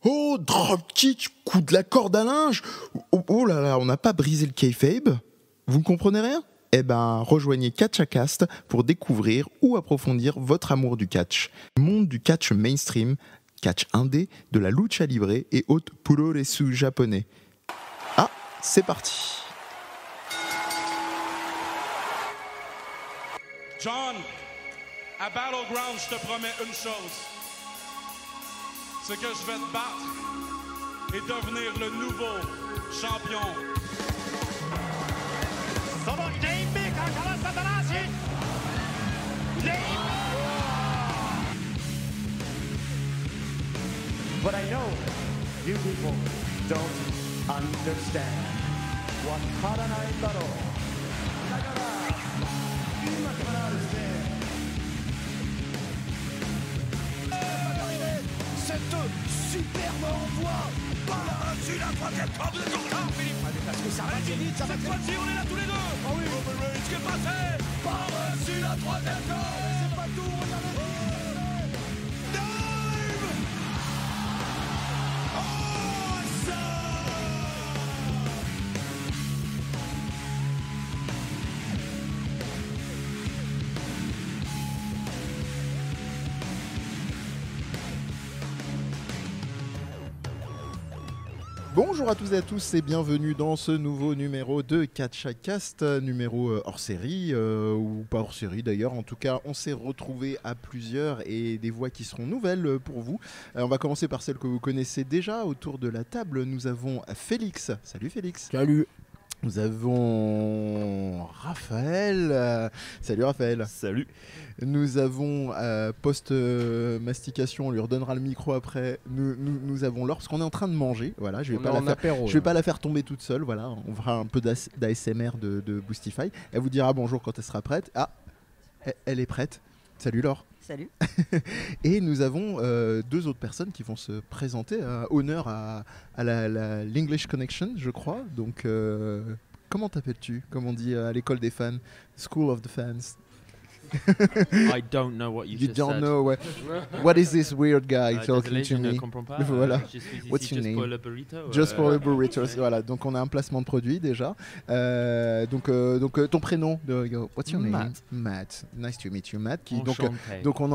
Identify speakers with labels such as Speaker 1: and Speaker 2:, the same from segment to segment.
Speaker 1: Oh, dropkick, coup de la corde à linge. Oh là là, on n'a pas brisé le kayfabe. Vous ne comprenez rien ? Eh ben, rejoignez KatchaCast pour découvrir ou approfondir votre amour du catch. Monde du catch mainstream, catch indé, de la lucha libre et autres puroresu japonais. Ah, c'est parti.
Speaker 2: John, à Battleground, je te promets une chose. C'est que je vais te battre et devenir le nouveau champion.
Speaker 3: But I know you people don't understand. Wakaranai daro. Dagara, ima kara desu ne.
Speaker 4: Cette superbe envoi par-dessus la troisième corde de ton corps, Philippe. Parce que ça va très vite, ça va très vite. Cette fois-ci, on est là tous les deux. Oh oui, ce qui est passé par-dessus la troisième corde. C'est pas tout, regardez.
Speaker 1: Bonjour à tous et à tous et bienvenue dans ce nouveau numéro de KatchaCast, numéro hors série, ou pas hors série d'ailleurs. En tout cas, on s'est retrouvés à plusieurs et des voix qui seront nouvelles pour vous. On va commencer par celle que vous connaissez déjà. Autour de la table, nous avons Félix. Salut Félix.
Speaker 5: Salut.
Speaker 1: Nous avons Raphaël. Salut Raphaël.
Speaker 5: Salut.
Speaker 1: Nous avons post-mastication, on lui redonnera le micro après. Nous avons Laure, parce qu'on est en train de manger. Voilà, je vais pas la faire tomber toute seule. Voilà, on fera un peu d'ASMR de Boostify. Elle vous dira bonjour quand elle sera prête. Ah, elle est prête. Salut Laure.
Speaker 6: Salut.
Speaker 1: Et nous avons deux autres personnes qui vont se présenter. Honneur à l'English Connection, je crois. Donc, comment t'appelles-tu ? Comme on dit à l'école des fans, School of the Fans.
Speaker 5: I don't know what you just
Speaker 1: don't
Speaker 5: said.
Speaker 1: know what is this weird guy talking
Speaker 5: Désolé,
Speaker 1: to
Speaker 5: je
Speaker 1: me?
Speaker 5: ne comprends pas.
Speaker 1: Voilà.
Speaker 5: Je suis ici
Speaker 1: What's your
Speaker 5: just
Speaker 1: name?
Speaker 5: pour le burrito.
Speaker 1: Just for the burritos.
Speaker 5: Ouais.
Speaker 1: Voilà, donc on a un placement de produit déjà. Donc ton prénom, what's your name? Matt. Nice to meet you, Matt. Donc on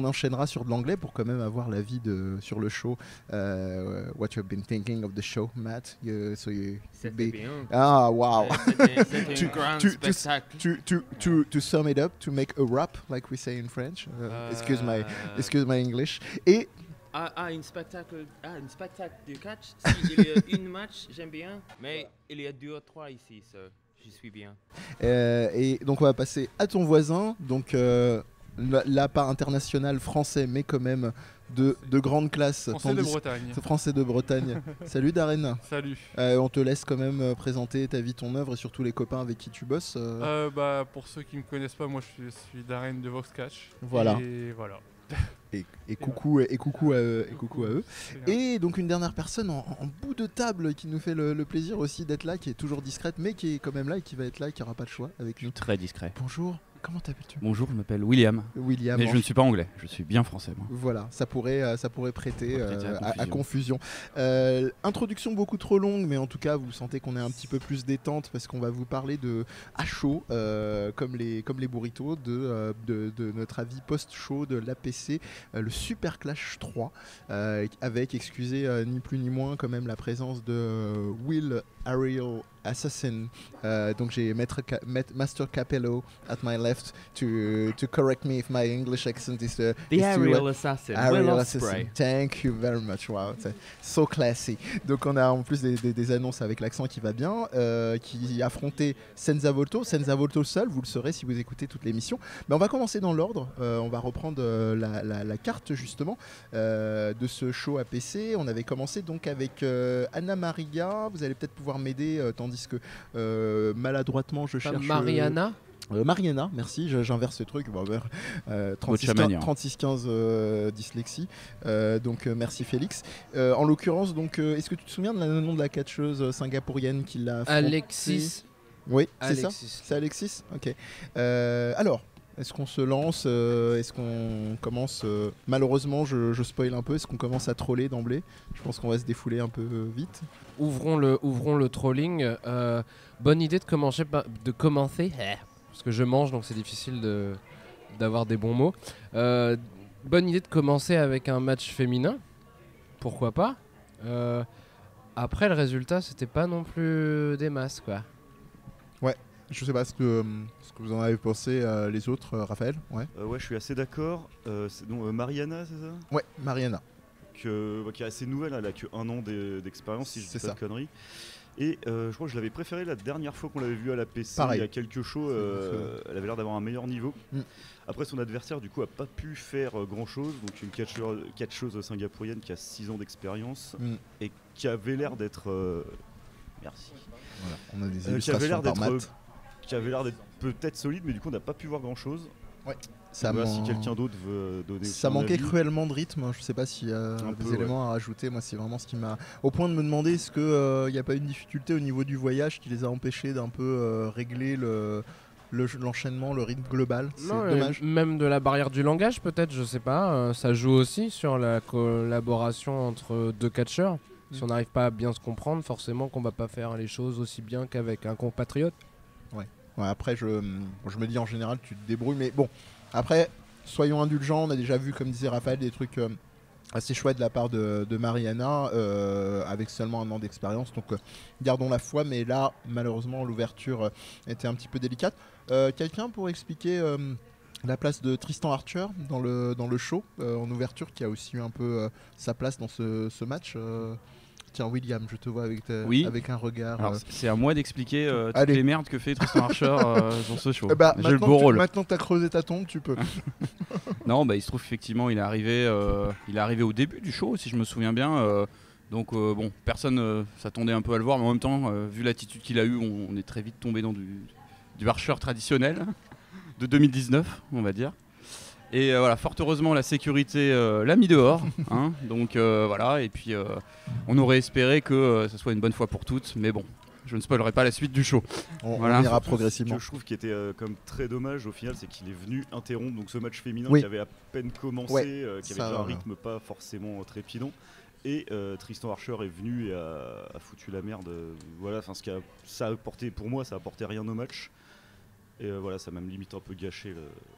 Speaker 1: enchaînera sur de l'anglais pour quand même avoir l'avis sur le show. What you've been thinking of the show, Matt?
Speaker 5: C'était bien.
Speaker 1: Ah, wow.
Speaker 5: C'était un grand spectacle.
Speaker 1: To sum it up, to make a rap, like we say in French. Excuse my English. Et
Speaker 5: un spectacle de catch. S'il y a une match, j'aime bien. Mais il y a 2 ou 3 ici, so je suis bien.
Speaker 1: Et donc on va passer à ton voisin. Donc là pas international français, mais quand même de grande classe. Français de Bretagne. Salut Darren.
Speaker 7: Salut.
Speaker 1: On te laisse quand même présenter ta vie, ton œuvre et surtout les copains avec qui tu bosses.
Speaker 7: Pour ceux qui ne me connaissent pas, moi je suis Darren de Vox Catch.
Speaker 1: Voilà.
Speaker 7: Et voilà.
Speaker 1: Et coucou à eux. Et donc une dernière personne en bout de table qui nous fait le plaisir aussi d'être là, qui est toujours discrète mais qui est quand même là et qui va être là, qui n'aura pas le choix avec nous.
Speaker 8: Très discret.
Speaker 1: Bonjour. Comment t'appelles-tu ?
Speaker 8: Bonjour, je m'appelle William. Mais je ne suis pas anglais, je suis bien français moi.
Speaker 1: Voilà, ça pourrait prêter à confusion. Introduction beaucoup trop longue, mais en tout cas vous sentez qu'on est un petit peu plus détente parce qu'on va vous parler de à chaud, comme les burritos, de notre avis post-show de l'APC, le Super Clash 3, avec, excusez ni plus ni moins, quand même la présence de Will Ariel Assassin. Donc j'ai Master Capello at my left to correct me if my English accent is
Speaker 5: the Ariel Assassin.
Speaker 1: Ariel Assassin. Thank you very much. Wow, c'est so classy. Donc on a en plus des annonces avec l'accent qui va bien, qui affrontait Senza Volto. Senza Volto seul, vous le saurez si vous écoutez toute l'émission. Mais on va commencer dans l'ordre. On va reprendre la carte justement de ce show APC. On avait commencé donc avec Anna Maria. Vous allez peut-être pouvoir m'aider tandis que maladroitement je cherche Mariana, merci, j'inverse ce truc. 36-15 dyslexie. Donc merci Félix. En l'occurrence, donc, est-ce que tu te souviens de le nom de la catcheuse singapourienne qui l'a affrontée ?
Speaker 6: Alexis.
Speaker 1: Oui, c'est
Speaker 6: Alexis.
Speaker 1: ça. C'est Alexis. Ok. Alors, Est-ce qu'on se lance Est-ce qu'on commence malheureusement, je spoil un peu. Est-ce qu'on commence à troller d'emblée? Je pense qu'on va se défouler un peu vite.
Speaker 6: Ouvrons le trolling. Bonne idée de commencer, parce que je mange, donc c'est difficile d'avoir des bons mots. Bonne idée de commencer avec un match féminin. Pourquoi pas? Après, le résultat, c'était pas non plus des masses, quoi.
Speaker 1: Ouais. Je sais pas ce que vous en avez pensé les autres, Raphaël. Ouais,
Speaker 9: je suis assez d'accord. C'est donc Mariana, c'est ça?
Speaker 1: Ouais, Mariana.
Speaker 9: Qui est assez nouvelle, elle a que 1 an d'expérience, si je dis pas de conneries. Et je crois que je l'avais préférée la dernière fois qu'on l'avait vue à la PC. Pareil. Il y a quelques shows, elle avait l'air d'avoir un meilleur niveau. Après, son adversaire, du coup, a pas pu faire grand-chose. Donc une catcheuse singapourienne qui a 6 ans d'expérience et qui avait l'air d'être... Merci.
Speaker 1: Voilà, on a des illustrations par Matt.
Speaker 9: Qui avait l'air d'être peut-être solide, mais du coup on n'a pas pu voir grand chose.
Speaker 1: Ouais.
Speaker 9: Si quelqu'un d'autre veut donner.
Speaker 1: Ça manquait cruellement de rythme. Je sais pas s'il y a des éléments à rajouter. Moi, c'est vraiment ce qui m'a. Au point de me demander est-ce qu'il n'y a pas une difficulté au niveau du voyage qui les a empêchés d'un peu régler l'enchaînement, le rythme global. C'est dommage.
Speaker 6: Même de la barrière du langage, peut-être, je sais pas. Ça joue aussi sur la collaboration entre deux catcheurs. Si on n'arrive pas à bien se comprendre, forcément qu'on va pas faire les choses aussi bien qu'avec un compatriote.
Speaker 1: Ouais, après, je me dis en général, tu te débrouilles. Mais bon, après, soyons indulgents. On a déjà vu, comme disait Raphaël, des trucs assez chouettes de la part de Mariana, avec seulement 1 an d'expérience. Donc, gardons la foi. Mais là, malheureusement, l'ouverture était un petit peu délicate. Quelqu'un pour expliquer la place de Tristan Archer dans le show, en ouverture, qui a aussi eu un peu sa place dans ce match Tiens, William, je te vois avec un regard.
Speaker 8: Alors, c'est à moi d'expliquer toutes les merdes que fait Tristan Archer dans ce show.
Speaker 1: J'ai le beau rôle. Maintenant que tu as creusé ta tombe, tu peux.
Speaker 8: Non, il se trouve effectivement, il est arrivé au début du show, si je me souviens bien. Donc, personne s'attendait un peu à le voir, mais en même temps, vu l'attitude qu'il a eue, on est très vite tombé dans du Archer traditionnel de 2019, on va dire. Et voilà, fort heureusement, la sécurité l'a mis dehors. Hein, donc voilà, et puis on aurait espéré que ce soit une bonne fois pour toutes, mais bon, je ne spoilerai pas la suite du show.
Speaker 1: On ira progressivement.
Speaker 9: Ce que je trouve qui était comme très dommage au final, c'est qu'il est venu interrompre donc, ce match féminin qui avait à peine commencé, qui avait déjà un rythme pas forcément trépidant. Et Tristan Archer est venu et a foutu la merde. Voilà, ça a apporté, pour moi, ça a apporté rien au match. Et voilà, ça m'a même limite un peu gâché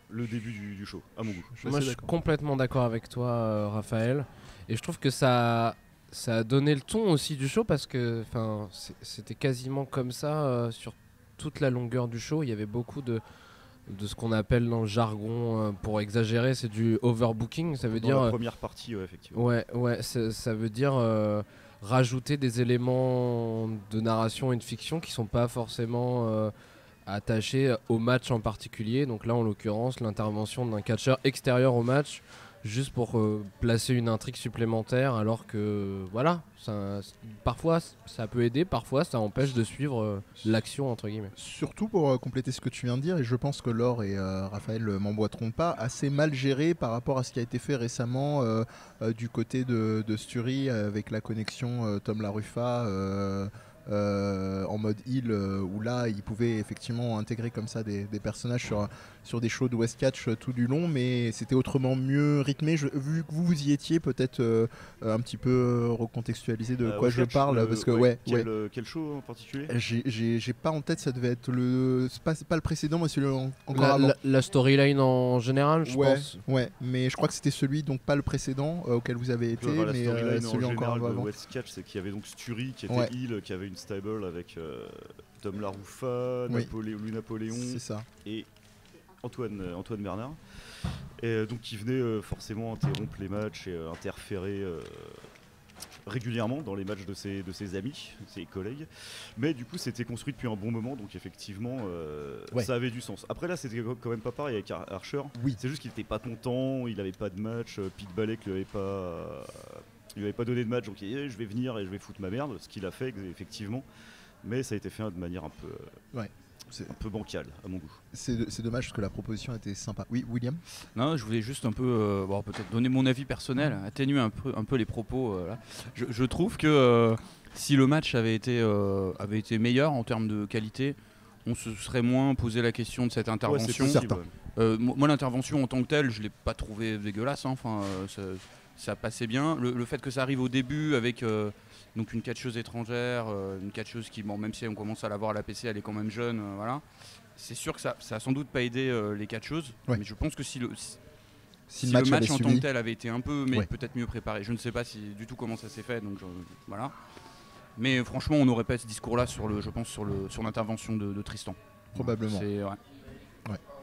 Speaker 9: le début du show, à mon goût.
Speaker 6: Moi, je suis complètement d'accord avec toi, Raphaël. Et je trouve que ça a donné le ton aussi du show parce que c'était quasiment comme ça sur toute la longueur du show. Il y avait beaucoup de ce qu'on appelle dans le jargon, pour exagérer, c'est du overbooking. Ça veut dire
Speaker 9: la première partie, effectivement.
Speaker 6: Ouais, ça veut dire rajouter des éléments de narration et de fiction qui sont pas forcément attaché au match en particulier. Donc là, en l'occurrence, l'intervention d'un catcheur extérieur au match, juste pour placer une intrigue supplémentaire, alors que voilà, parfois ça peut aider, parfois ça empêche de suivre l'action entre guillemets.
Speaker 1: Surtout pour compléter ce que tu viens de dire, et je pense que Laure et Raphaël m'emboîteront pas, assez mal géré par rapport à ce qui a été fait récemment du côté de Sturi avec la connexion Tom LaRuffa en mode heal, où là il pouvait effectivement intégrer comme ça des personnages sur des shows de West Catch tout du long, mais c'était autrement mieux rythmé. Vu que vous y étiez, peut-être un petit peu recontextualiser de quoi je parle, parce que
Speaker 9: quel show en particulier?
Speaker 1: J'ai pas en tête, ça devait être c'est pas le précédent, mais celui encore avant.
Speaker 6: La storyline en général, je pense.
Speaker 1: Ouais, mais je crois que c'était celui, donc pas le précédent auquel vous avez été, mais celui encore avant.
Speaker 9: West Catch, c'est qu'il y avait donc Sturi qui était heal, qui avait une stable avec Tom LaRuffa, Louis Napoléon,
Speaker 1: c'est ça.
Speaker 9: Et Antoine Bernard, et donc qui venait forcément interrompre les matchs et interférer régulièrement dans les matchs de ses amis, ses collègues. Mais du coup, c'était construit depuis un bon moment, donc effectivement, ça avait du sens. Après là, c'était quand même pas pareil avec Archer. C'est juste qu'il était pas content, il avait pas de match. Pete Balek lui avait pas donné de match, donc il dit je vais venir et je vais foutre ma merde, ce qu'il a fait effectivement. Mais ça a été fait de manière un peu bancale à mon goût.
Speaker 1: C'est dommage parce que la proposition était sympa. Oui, William?
Speaker 8: Non, je voulais juste un peu peut-être donner mon avis personnel, atténuer un peu les propos. Là. Je trouve que si le match avait été meilleur en termes de qualité, on se serait moins posé la question de cette intervention.
Speaker 9: Ouais, c'est possible,
Speaker 8: Moi, l'intervention en tant que telle, je l'ai pas trouvée dégueulasse. Hein. Enfin, ça passait bien. Le fait que ça arrive au début avec donc une catcheuse étrangère, une catcheuse qui, bon, même si on commence à la voir à la PC, elle est quand même jeune, voilà. C'est sûr que ça a sans doute pas aidé les catcheuses, mais je pense que si le match en tant que tel avait été un peu, mais peut-être mieux préparé, je ne sais pas du tout comment ça s'est fait, donc voilà. Mais franchement, on n'aurait pas ce discours-là sur l'intervention de Tristan.
Speaker 1: Probablement.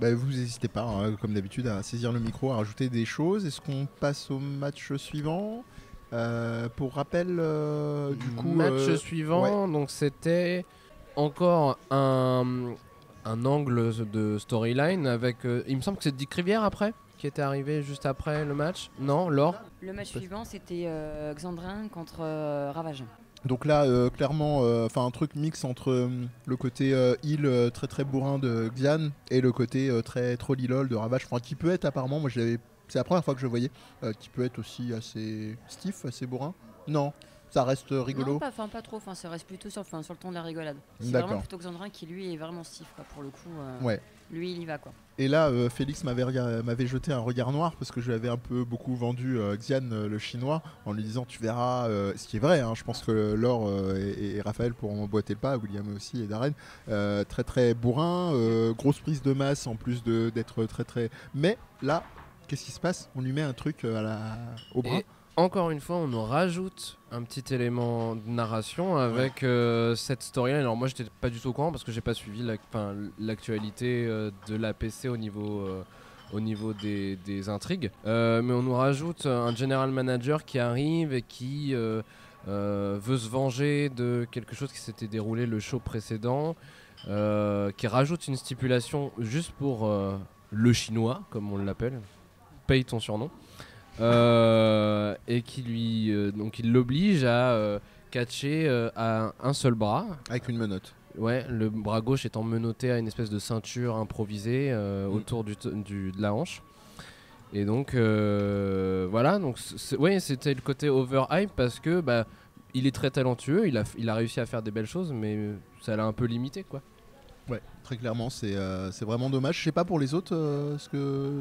Speaker 1: Bah, vous n'hésitez pas, hein, comme d'habitude, à saisir le micro, à rajouter des choses. Est-ce qu'on passe au match suivant ? Pour rappel, du coup...
Speaker 6: Match suivant, donc c'était encore un angle de storyline avec... il me semble que c'est Dick Rivière après, qui était arrivé juste après le match. Non, Laure ?
Speaker 10: Le match suivant, c'était Xandrin contre Ravage.
Speaker 1: Donc là, clairement, un truc mix entre le côté heel très très bourrin de Xian et le côté très trollilol de Ravage, qui peut être apparemment, moi c'est la première fois que je le voyais, qui peut être aussi assez stiff, assez bourrin. Non, ça reste rigolo.
Speaker 10: Non, pas trop, ça reste plutôt sur le ton de la rigolade. C'est
Speaker 1: D'accord.
Speaker 10: vraiment plutôt Xandrin qui lui est vraiment stiff, quoi, pour le coup.
Speaker 1: Ouais.
Speaker 10: Lui, il y va, quoi.
Speaker 1: Et là, Félix m'avait jeté un regard noir parce que je lui avais un peu beaucoup vendu Xian, le chinois, en lui disant tu verras, ce qui est vrai, hein, je pense que Laure et Raphaël pourront emboîter le pas, William aussi et Darren, très très bourrin, grosse prise de masse en plus d'être très très... Mais là, qu'est-ce qui se passe ? On lui met un truc au bras.
Speaker 6: Et encore une fois, on nous rajoute un petit élément de narration avec cette storyline. Alors moi, j'étais pas du tout au courant parce que j'ai pas suivi l'actualité de la PC au niveau des intrigues. Mais on nous rajoute un general manager qui arrive et qui veut se venger de quelque chose qui s'était déroulé le show précédent, qui rajoute une stipulation juste pour le chinois, comme on l'appelle. Paye ton surnom. Et qui donc il l'oblige à catcher à un seul bras
Speaker 1: avec une menotte.
Speaker 6: Ouais, le bras gauche étant menotté à une espèce de ceinture improvisée autour de la hanche. Et donc voilà, donc c'était le côté overhype parce que il est très talentueux, il a réussi à faire des belles choses, mais ça l'a un peu limité, quoi.
Speaker 1: Ouais, très clairement, c'est vraiment dommage. Je sais pas pour les autres,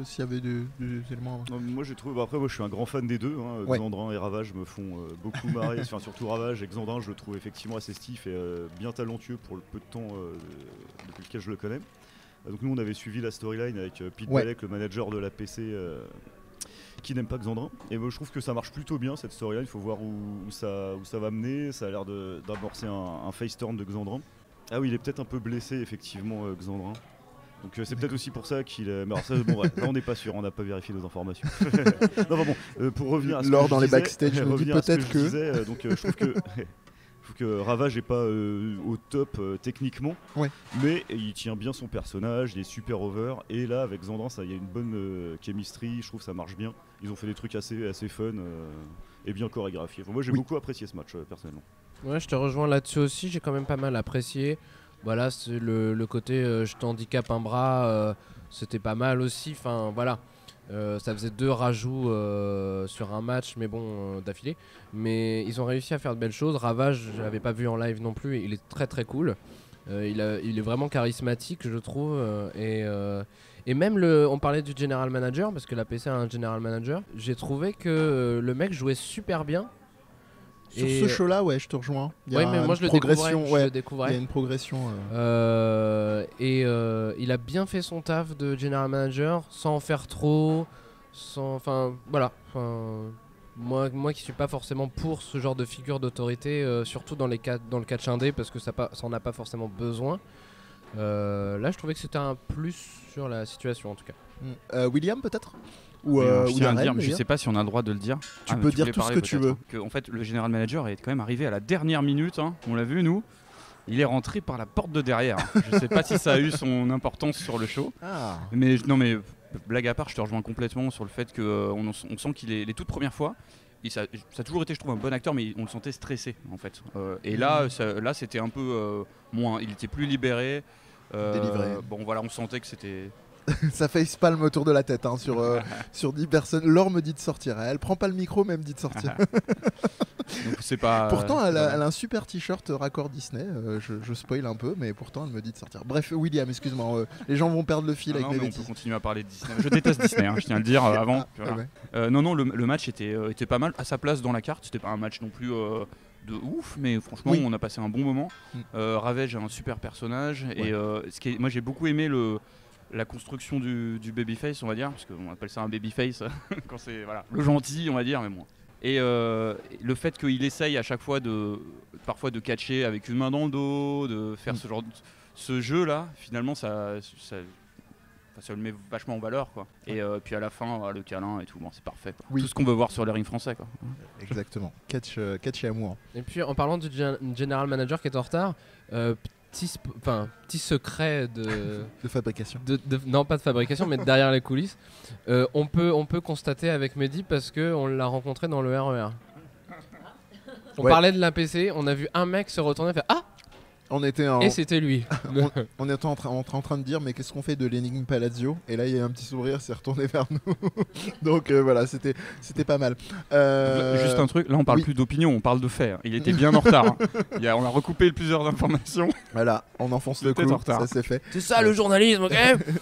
Speaker 1: s'il y avait des éléments.
Speaker 9: Non, moi j'ai trouvé. Après, moi je suis un grand fan des deux. Xandrin et Ravage me font beaucoup marrer. Surtout Ravage et Xandrin, je le trouve effectivement assez stiff et bien talentueux pour le peu de temps depuis lequel je le connais. Donc nous on avait suivi la storyline avec Pete Balek, le manager de la PC. Qui n'aime pas Xandrin, et moi je trouve que ça marche plutôt bien cette storyline. Il faut voir où ça va mener. Ça a l'air d'amorcer un face turn de Xandrin. Ah oui, il est peut-être un peu blessé effectivement, Xandrin. Donc c'est peut-être aussi pour ça qu'il est... Mais alors ça, bon, là on n'est pas sûr, on n'a pas vérifié nos informations. Non, pour revenir à ce
Speaker 1: Laure
Speaker 9: que
Speaker 1: dans
Speaker 9: je
Speaker 1: les
Speaker 9: disais,
Speaker 1: backstage nous dit peut-être que...
Speaker 9: je trouve que Ravage n'est pas au top techniquement, mais il tient bien son personnage, il est super over, et là avec Xandrin il y a une bonne chemistry, je trouve que ça marche bien. Ils ont fait des trucs assez fun et bien chorégraphiés. Moi j'ai beaucoup apprécié ce match personnellement.
Speaker 6: Ouais, je te rejoins là-dessus aussi, j'ai quand même pas mal apprécié. Voilà, c'est le côté je t'handicape un bras, c'était pas mal aussi. Enfin voilà, ça faisait 2 rajouts sur un match, mais bon, d'affilée. Mais ils ont réussi à faire de belles choses. Ravage, je l'avais pas vu en live non plus, il est très très cool. Il est vraiment charismatique, je trouve. Et même on parlait du general manager, parce que la PC a un general manager. J'ai trouvé que le mec jouait super bien.
Speaker 1: Sur ce show-là, je te rejoins. Il y a
Speaker 6: mais moi je le découvrais.
Speaker 1: Il y a une progression.
Speaker 6: Il a bien fait son taf de general manager, sans en faire trop. Voilà. Moi qui suis pas forcément pour ce genre de figure d'autorité, surtout dans le catch indé, parce que ça en a pas forcément besoin. Là, je trouvais que c'était un plus sur la situation en tout cas.
Speaker 1: William, peut-être
Speaker 8: je sais pas si on a le droit de le dire.
Speaker 1: Tu peux dire tout ce que tu veux.
Speaker 8: En fait, le general manager est quand même arrivé à la dernière minute. On l'a vu, nous. Il est rentré par la porte de derrière. Je sais pas si ça a eu son importance sur le show. Mais blague à part, je te rejoins complètement sur le fait qu'on sent qu'il est les toutes premières fois. Ça a toujours été, je trouve, un bon acteur, mais on le sentait stressé en fait. Et là, c'était un peu moins. Il était plus libéré.
Speaker 1: Délivré.
Speaker 8: Bon, voilà, on sentait que c'était.
Speaker 1: Ça facepalm autour de la tête sur 10 personnes. Laure me dit de sortir. Elle prend pas le micro, mais elle me dit de sortir.
Speaker 8: Donc c'est pas.
Speaker 1: Pourtant, elle a un super t-shirt raccord Disney. Je spoil un peu, mais pourtant, elle me dit de sortir. Bref, William, excuse-moi. Les gens vont perdre le fil avec des bêtises.
Speaker 8: On peut continuer à parler de Disney. Je déteste Disney, je tiens à le dire avant. Non, le match était pas mal. À sa place dans la carte, c'était pas un match non plus de ouf, mais franchement, on a passé un bon moment. Ravage est un super personnage. Et moi, j'ai beaucoup aimé la construction du babyface, on va dire, parce qu'on appelle ça un babyface quand c'est le gentil, on va dire, mais bon. Et le fait qu'il essaye à chaque fois parfois de catcher avec une main dans le dos, de faire ce jeu là, finalement ça le met vachement en valeur, quoi. Et puis à la fin, le câlin et tout, bon, c'est parfait, quoi. Tout ce qu'on veut voir sur les rings français, quoi.
Speaker 1: Exactement, catch et amour.
Speaker 6: Et puis en parlant du general manager qui est en retard, petit secret de
Speaker 1: fabrication.
Speaker 6: Non, pas de fabrication, mais derrière les coulisses. On peut constater avec Mehdi parce qu'on l'a rencontré dans le RER. On parlait de l'APC, on a vu un mec se retourner et faire ah. Et c'était lui.
Speaker 1: on était en train de dire mais qu'est-ce qu'on fait de l'énigme Palazzo, et là il y a un petit sourire, s'est retourné vers nous. Donc voilà, c'était pas mal.
Speaker 8: Juste un truc, là on parle plus d'opinion, on parle de faits. Il était bien en retard. On a recoupé plusieurs informations.
Speaker 1: Voilà, on enfonce le clou, ça c'est fait.
Speaker 6: C'est ça le journalisme, ok.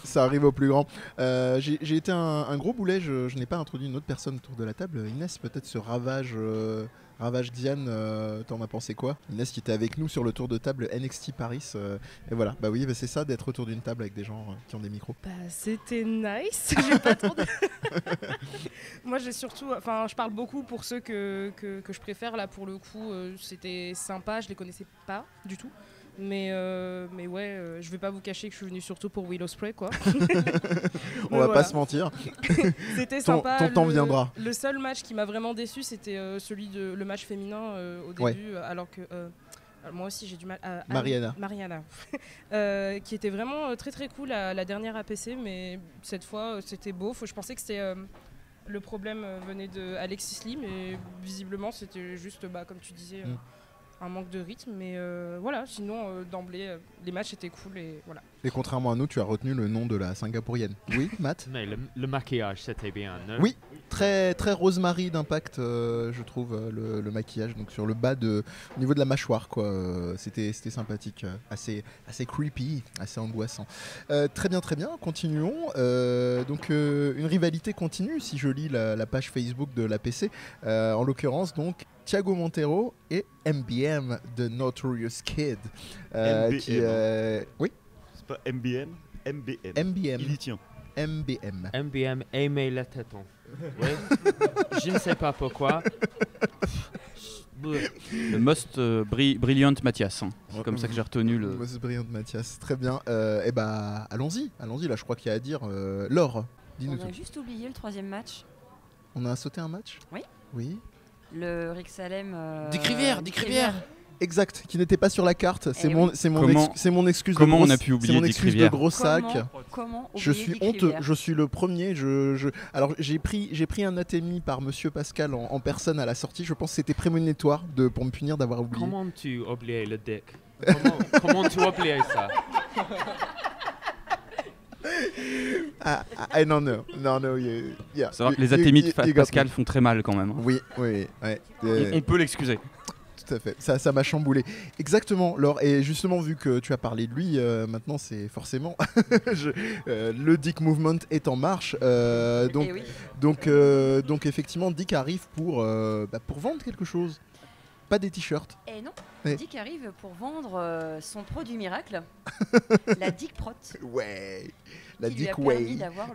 Speaker 1: Ça arrive au plus grand. J'ai été un gros boulet, je n'ai pas introduit une autre personne autour de la table. Inès, peut-être ce Ravage Diane, t'en as pensé quoi? Inès qui était avec nous sur le tour de table NXT Paris. Et voilà, oui, c'est ça d'être autour d'une table avec des gens qui ont des micros.
Speaker 11: C'était nice. J'ai pas trop de... Moi j'ai surtout, je parle beaucoup pour ceux que je préfère là pour le coup. C'était sympa, je les connaissais pas du tout. Mais ouais, je vais pas vous cacher que je suis venue surtout pour Will Ospreay, quoi.
Speaker 1: On va pas se mentir.
Speaker 11: C'était sympa.
Speaker 1: Ton temps viendra.
Speaker 11: Le seul match qui m'a vraiment déçu, c'était le match féminin au début, alors que moi aussi j'ai du mal à Mariana. Qui était vraiment très très cool la dernière APC, mais cette fois c'était beau. Je pensais que c'était le problème venait de Alexis Lee, mais visiblement c'était juste comme tu disais. Un manque de rythme, mais voilà, sinon d'emblée les matchs étaient cool et voilà.
Speaker 1: Et contrairement à nous, tu as retenu le nom de la singapourienne. Oui, Matt.
Speaker 12: Mais le maquillage c'était bien, non?
Speaker 1: Oui, très Rosemary d'Impact, je trouve le maquillage, donc sur le bas au niveau de la mâchoire, quoi. C'était sympathique, assez creepy, assez angoissant. Très bien, continuons. Donc une rivalité continue, si je lis la page Facebook de l'APC, en l'occurrence donc Thiago Montero et MBM de Notorious Kid. Oui.
Speaker 9: C'est pas MBM,
Speaker 1: MBM.
Speaker 9: Il y tient.
Speaker 12: MBM aimait le téton. Oui. Je ne sais pas pourquoi.
Speaker 8: Le Most Brilliant Mathias. C'est comme ça que j'ai retenu le.
Speaker 1: Most Brilliant Mathias. Très bien. Allons-y. Là, je crois qu'il y a à dire. Laure, dis-nous tout.
Speaker 10: On a juste oublié le troisième match.
Speaker 1: On a sauté un match ? Oui.
Speaker 10: Le Rick Salem.
Speaker 6: Dick Rivière.
Speaker 1: Exact, qui n'était pas sur la carte. C'est mon excuse.
Speaker 8: Comment on a pu oublier Dick Rivière ?
Speaker 1: De gros sac.
Speaker 10: Comment
Speaker 1: je suis honteux. Je suis le premier. Alors j'ai pris un atémie par Monsieur Pascal en personne à la sortie. Je pense que c'était prémonitoire pour me punir d'avoir oublié.
Speaker 12: Comment tu oublies le Dick ? Comment tu oublies ça ?
Speaker 1: Non.
Speaker 8: C'est vrai que les atémies de Pascal font très mal quand même.
Speaker 1: Oui.
Speaker 8: On peut l'excuser.
Speaker 1: Tout à fait, ça m'a chamboulé. Exactement, Laure. Et justement, vu que tu as parlé de lui, maintenant c'est forcément le Dick Movement est en marche. Donc effectivement, Dick arrive pour vendre quelque chose. Pas des t-shirts.
Speaker 10: Et non, Dick arrive pour vendre son produit miracle, la Dick Prot.
Speaker 1: Ouais, la
Speaker 10: qui
Speaker 1: Dick
Speaker 10: lui a permis d'avoir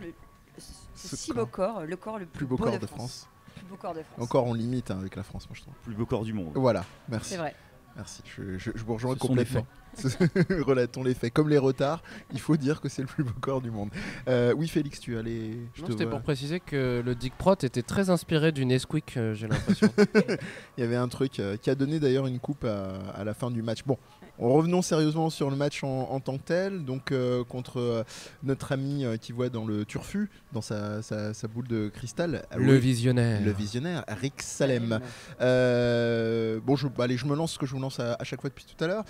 Speaker 10: ce si beau corps, le corps le plus beau
Speaker 1: corps
Speaker 10: de France. Plus beau corps de France.
Speaker 1: Encore on limite avec la France, moi je trouve.
Speaker 9: Plus beau corps du monde.
Speaker 1: Voilà, merci.
Speaker 10: C'est vrai.
Speaker 1: Merci, je vous rejoins complètement. Relatons les faits. Comme les retards, il faut dire que c'est le plus beau corps du monde. Oui, Félix, tu allais.
Speaker 6: C'était pour préciser que le Dick Prot était très inspiré du Nesquik, j'ai l'impression.
Speaker 1: Il y avait un truc qui a donné d'ailleurs une coupe à la fin du match. Bon, revenons sérieusement sur le match en tant que tel. Donc, contre notre ami qui voit dans le turfu, dans sa boule de cristal.
Speaker 6: Le visionnaire,
Speaker 1: Rick Salem. Je me lance ce que je vous lance à chaque fois depuis tout à l'heure.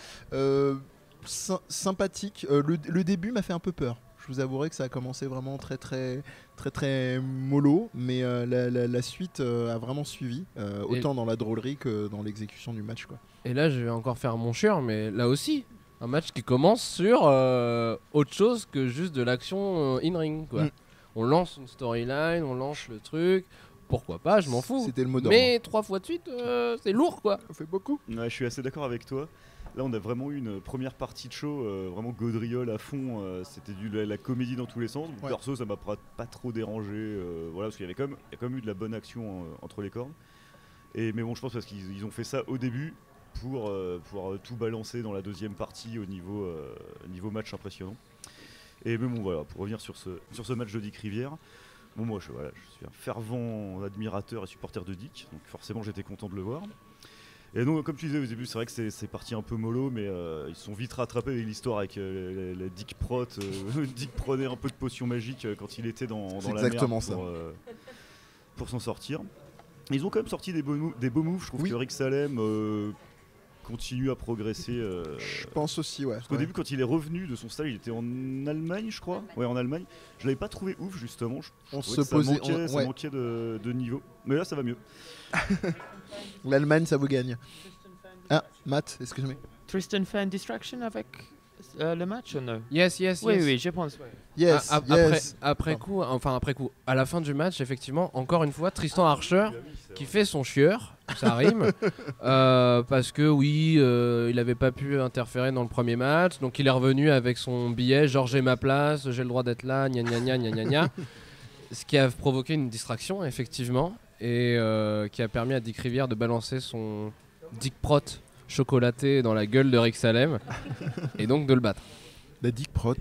Speaker 1: Sympathique. Le début m'a fait un peu peur. Je vous avouerai que ça a commencé vraiment très mollo, mais la suite a vraiment suivi, autant dans la drôlerie que dans l'exécution du match, quoi.
Speaker 6: Et là, je vais encore faire mon chieur, mais là aussi, un match qui commence sur autre chose que juste de l'action in-ring, quoi. On lance une storyline, on lance le truc. Pourquoi pas, je m'en fous.
Speaker 1: C'était le mot d'ordre.
Speaker 6: Mais 3 fois de suite, c'est lourd, quoi.
Speaker 1: Ça fait beaucoup.
Speaker 9: Ouais, je suis assez d'accord avec toi. Là, on a vraiment eu une première partie de show, vraiment gaudriole à fond. C'était la comédie dans tous les sens. Ouais. Perso, ça m'a pas trop dérangé. Voilà, parce qu'il y a quand même eu de la bonne action entre les cordes. Mais bon, je pense parce qu'ils ont fait ça au début pour pouvoir tout balancer dans la deuxième partie au niveau match impressionnant. Mais bon, voilà, pour revenir sur ce match de Dick Rivière. Bon, moi, je suis un fervent admirateur et supporter de Dick, donc forcément j'étais content de le voir. Et donc, comme tu disais au début, c'est vrai que c'est parti un peu mollo, mais ils sont vite rattrapés avec l'histoire avec la Dick Prot. Dick prenait un peu de potion magique quand il était dans la merde pour s'en sortir. Et ils ont quand même sorti des beaux moves. Je trouve que Rick Salem continue à progresser.
Speaker 1: Je pense aussi, ouais.
Speaker 9: Parce qu'au début, quand il est revenu de son stage, il était en Allemagne, je crois. Ouais, en Allemagne. Je l'avais pas trouvé ouf, justement. Ça manquait de niveau. Mais là, ça va mieux.
Speaker 1: L'Allemagne, ça vous gagne. Ah, Matt, excuse-moi.
Speaker 12: Tristan fait une distraction avec le match ou non?
Speaker 6: Yes.
Speaker 12: Oui, je pense.
Speaker 6: Yes. Après coup, à la fin du match, effectivement, encore une fois, Tristan Archer qui fait son chieur, ça rime, parce que il avait pas pu interférer dans le premier match, donc il est revenu avec son billet, genre j'ai ma place, j'ai le droit d'être là, gna gna gna, ce qui a provoqué une distraction, effectivement, et qui a permis à Dick Rivière de balancer son Dick Prot chocolaté dans la gueule de Rick Salem et donc de le battre.
Speaker 1: La Dick Prot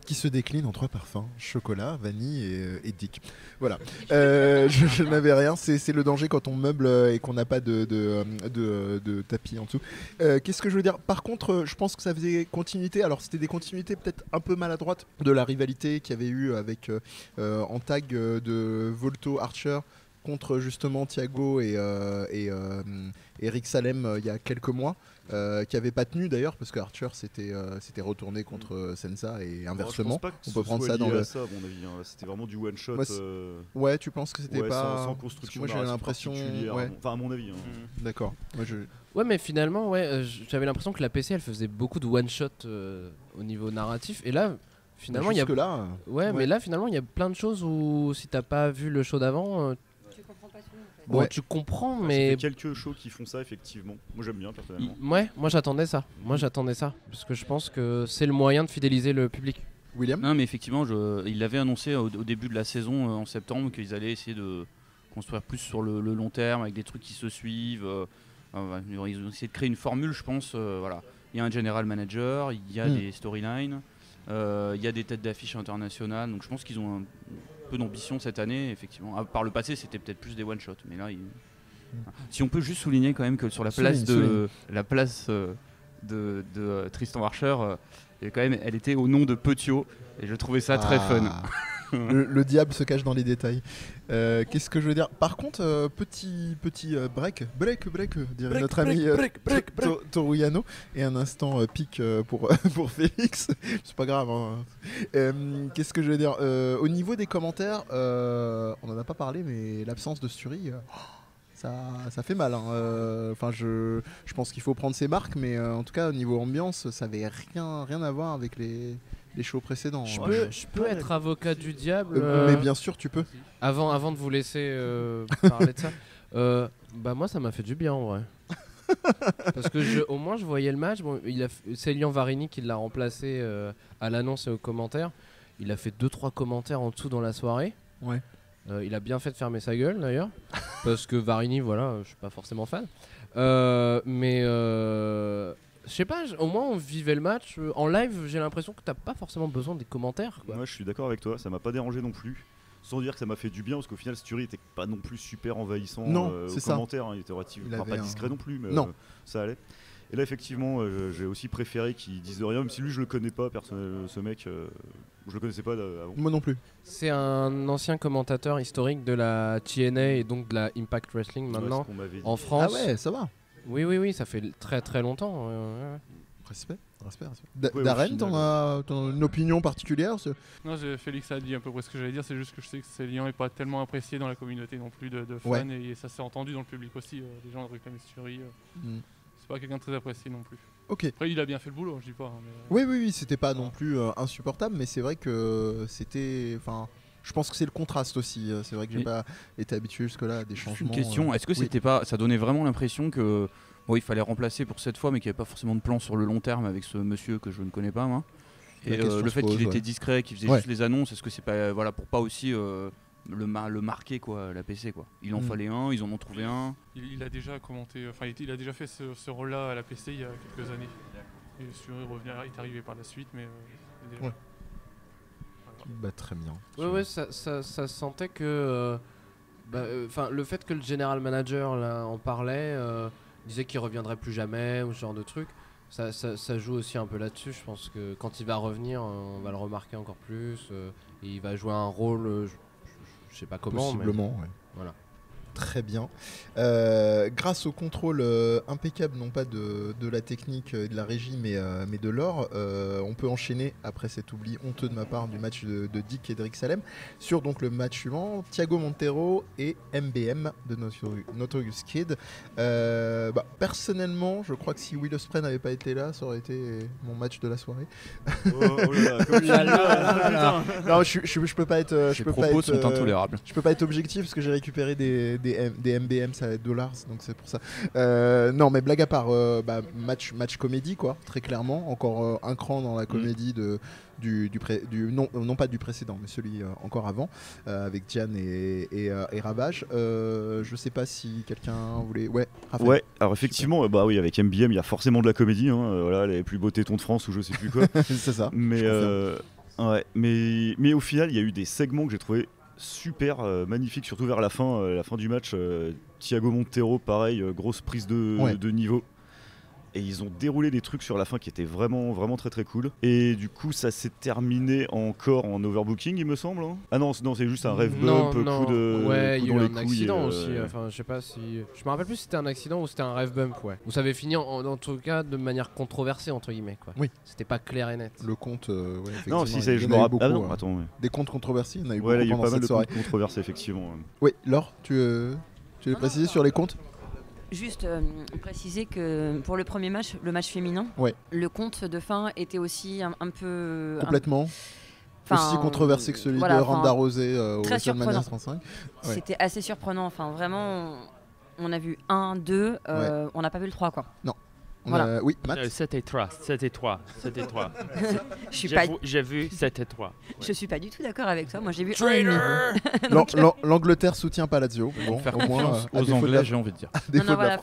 Speaker 1: qui se décline en 3 parfums, chocolat, vanille et Dick. Voilà. Je n'avais rien, c'est le danger quand on meuble et qu'on n'a pas de tapis en dessous. Qu'est-ce que je veux dire? Par contre, je pense que ça faisait continuité. Alors c'était des continuités peut-être un peu maladroites de la rivalité qu'il y avait eu avec en tag de Volto Archer contre justement Thiago et Rick Salem il y a quelques mois, qui n'avait pas tenu d'ailleurs parce que Archer s'était retourné contre Senza et inversement.
Speaker 9: On peut prendre ça dans le. Ça, à mon avis, hein. C'était vraiment du one shot.
Speaker 1: Ouais, tu penses que c'était pas
Speaker 9: sans construction.
Speaker 1: Moi j'ai l'impression.
Speaker 9: Ouais. Enfin à mon avis.
Speaker 1: D'accord.
Speaker 6: Ouais, mais finalement, j'avais l'impression que la PC elle faisait beaucoup de one shot au niveau narratif et là. Finalement, mais là finalement il y a plein de choses où si t'as pas vu le show d'avant. Bon, tu comprends, mais.
Speaker 9: Il y a quelques shows qui font ça, effectivement. Moi, j'aime bien, personnellement.
Speaker 6: Moi, j'attendais ça. Parce que je pense que c'est le moyen de fidéliser le public.
Speaker 1: William ?
Speaker 8: Non, mais effectivement, il l'avait annoncé au début de la saison, en septembre, qu'ils allaient essayer de construire plus sur le long terme, avec des trucs qui se suivent. Ils ont essayé de créer une formule, je pense. Voilà. Il y a un general manager, il y a des storylines, il y a des têtes d'affiche internationales. Donc, je pense qu'ils ont un peu d'ambition cette année, effectivement. Par le passé, c'était peut-être plus des one shot, mais là, si on peut juste souligner quand même que sur la place de Tristan Archer, elle était au nom de Petiot, et je trouvais ça très fun.
Speaker 1: Le diable se cache dans les détails. Qu'est-ce que je veux dire? Par contre, petit break, dirait notre ami Toruyano, et un instant pic pour Félix. C'est pas grave. Hein. Qu'est-ce que je veux dire? Au niveau des commentaires, on en a pas parlé, mais l'absence de Sturi. Ça fait mal. Enfin, je pense qu'il faut prendre ses marques, mais en tout cas, au niveau ambiance, ça avait rien à voir avec les shows précédents.
Speaker 6: Je peux être avocat du diable.
Speaker 1: Mais bien sûr, tu peux.
Speaker 6: Avant de vous laisser parler de ça, moi, ça m'a fait du bien en vrai. Parce que au moins, je voyais le match. Bon, c'est Lian Varini qui l'a remplacé à l'annonce et aux commentaires. Il a fait 2-3 commentaires en dessous dans la soirée.
Speaker 1: Ouais.
Speaker 6: Il a bien fait de fermer sa gueule d'ailleurs, parce que Varini, voilà, je suis pas forcément fan. Mais je sais pas, au moins on vivait le match. En live, j'ai l'impression que t'as pas forcément besoin des commentaires, quoi.
Speaker 9: Moi, je suis d'accord avec toi, ça m'a pas dérangé non plus. Sans dire que ça m'a fait du bien, parce qu'au final, Sturi était pas non plus super envahissant aux commentaires. Hein, il était relativement pas discret non plus, mais ça allait. Et là, effectivement, j'ai aussi préféré qu'il dise rien, même si lui, je le connais pas, ce mec, je le connaissais pas avant.
Speaker 1: Moi non plus.
Speaker 6: C'est un ancien commentateur historique de la TNA et donc de la Impact Wrestling maintenant en France.
Speaker 1: Ah ouais, ça va.
Speaker 6: Oui, ça fait très très longtemps.
Speaker 1: Respect. Darren, t'en as une opinion particulière
Speaker 7: Non, Félix a dit à peu près ce que j'allais dire, c'est juste que je sais que Célian n'est pas tellement apprécié dans la communauté non plus de fans, et ça s'est entendu dans le public aussi, les gens réclament Fury. C'est pas quelqu'un de très apprécié non plus. Après, il a bien fait le boulot, je dis pas. Hein,
Speaker 1: mais... Oui, c'était pas non plus insupportable, mais c'est vrai que c'était... Je pense que c'est le contraste aussi. C'est vrai que j'ai pas été habitué jusque-là à des changements.
Speaker 8: Une question, est-ce que c'était pas, ça donnait vraiment l'impression que il fallait remplacer pour cette fois, mais qu'il n'y avait pas forcément de plan sur le long terme avec ce monsieur que je ne connais pas, moi. Et le fait qu'il était discret, qu'il faisait juste les annonces, est-ce que c'est pas pour pas aussi le marquer quoi, la PC quoi. Il en fallait un, ils en ont trouvé un.
Speaker 7: Il a déjà commenté, il a déjà fait ce rôle-là à la PC il y a quelques années. Et Fury est arrivé par la suite, mais déjà.
Speaker 1: Très bien.
Speaker 6: Ouais, ça sentait que le fait que le general manager là, en parlait, disait qu'il reviendrait plus jamais ou ce genre de truc, ça joue aussi un peu là-dessus. Je pense que quand il va revenir, on va le remarquer encore plus, et il va jouer un rôle, je sais pas comment,
Speaker 1: possiblement,
Speaker 6: mais voilà.
Speaker 1: Très bien. Grâce au contrôle impeccable, non pas de la technique et de la régie, mais de l'or, on peut enchaîner, après cet oubli honteux de ma part du match de Dick et Drake Salem, sur donc le match suivant, Thiago Montero et MBM de Notorious Kid. Personnellement, je crois que si Will Ospreay n'avait pas été là, ça aurait été mon match de la soirée. Non, je peux pas être...
Speaker 8: Les propos sont intolérables.
Speaker 1: Je peux pas être objectif parce que j'ai récupéré des MBM, ça va être dollars, donc c'est pour ça. Non, mais blague à part, match comédie, quoi, très clairement. Encore un cran dans la comédie non pas du précédent, mais celui encore avant, avec Diane et Ravage. Je sais pas si quelqu'un voulait. Ouais, Raphaël.
Speaker 9: Ouais, alors effectivement, avec MBM, il y a forcément de la comédie. Voilà, les plus beaux tétons de France ou je sais plus quoi.
Speaker 1: C'est ça.
Speaker 9: Mais au final, il y a eu des segments que j'ai trouvé super magnifique, surtout vers la fin du match. Thiago Montero, pareil, grosse prise de niveau. Et ils ont déroulé des trucs sur la fin qui étaient vraiment, vraiment très très cool. Et du coup, ça s'est terminé encore en overbooking, il me semble. Hein. Ah non, c'est juste un rêve bump, coup de.
Speaker 6: Ouais, il y a eu un accident
Speaker 9: et,
Speaker 6: aussi. Enfin, je sais pas si. Je me rappelle plus si c'était un accident ou c'était un rêve bump, ouais. Où ça avait fini en tout cas de manière controversée, entre guillemets, quoi.
Speaker 1: Oui.
Speaker 6: C'était pas clair et net.
Speaker 1: Le compte,
Speaker 9: non, si c'est. Je me rappelle. Ah non, attends.
Speaker 1: Des comptes controversés, il y en a eu
Speaker 9: beaucoup
Speaker 1: pendant cette soirée.
Speaker 9: Il y a eu pas mal de comptes controversés, effectivement.
Speaker 1: Oui, Laure, tu veux préciser sur les comptes?
Speaker 10: Juste préciser que pour le premier match, le match féminin, le compte de fin était aussi un peu...
Speaker 1: Complètement. Aussi controversé que celui de Ronda Rousey au WrestleMania 35.
Speaker 10: C'était assez surprenant. Enfin, vraiment, on a vu 1, 2, on n'a pas vu le 3, quoi.
Speaker 1: Non.
Speaker 10: Voilà.
Speaker 1: Oui, Matt.
Speaker 12: C'était 3. J'ai vu 7 et 3.
Speaker 10: Je suis pas du tout d'accord avec toi. Moi, j'ai vu
Speaker 1: L'Angleterre soutient Palazzo.
Speaker 8: Bon, faire confiance aux Anglais, j'ai envie de dire.
Speaker 10: Non, voilà,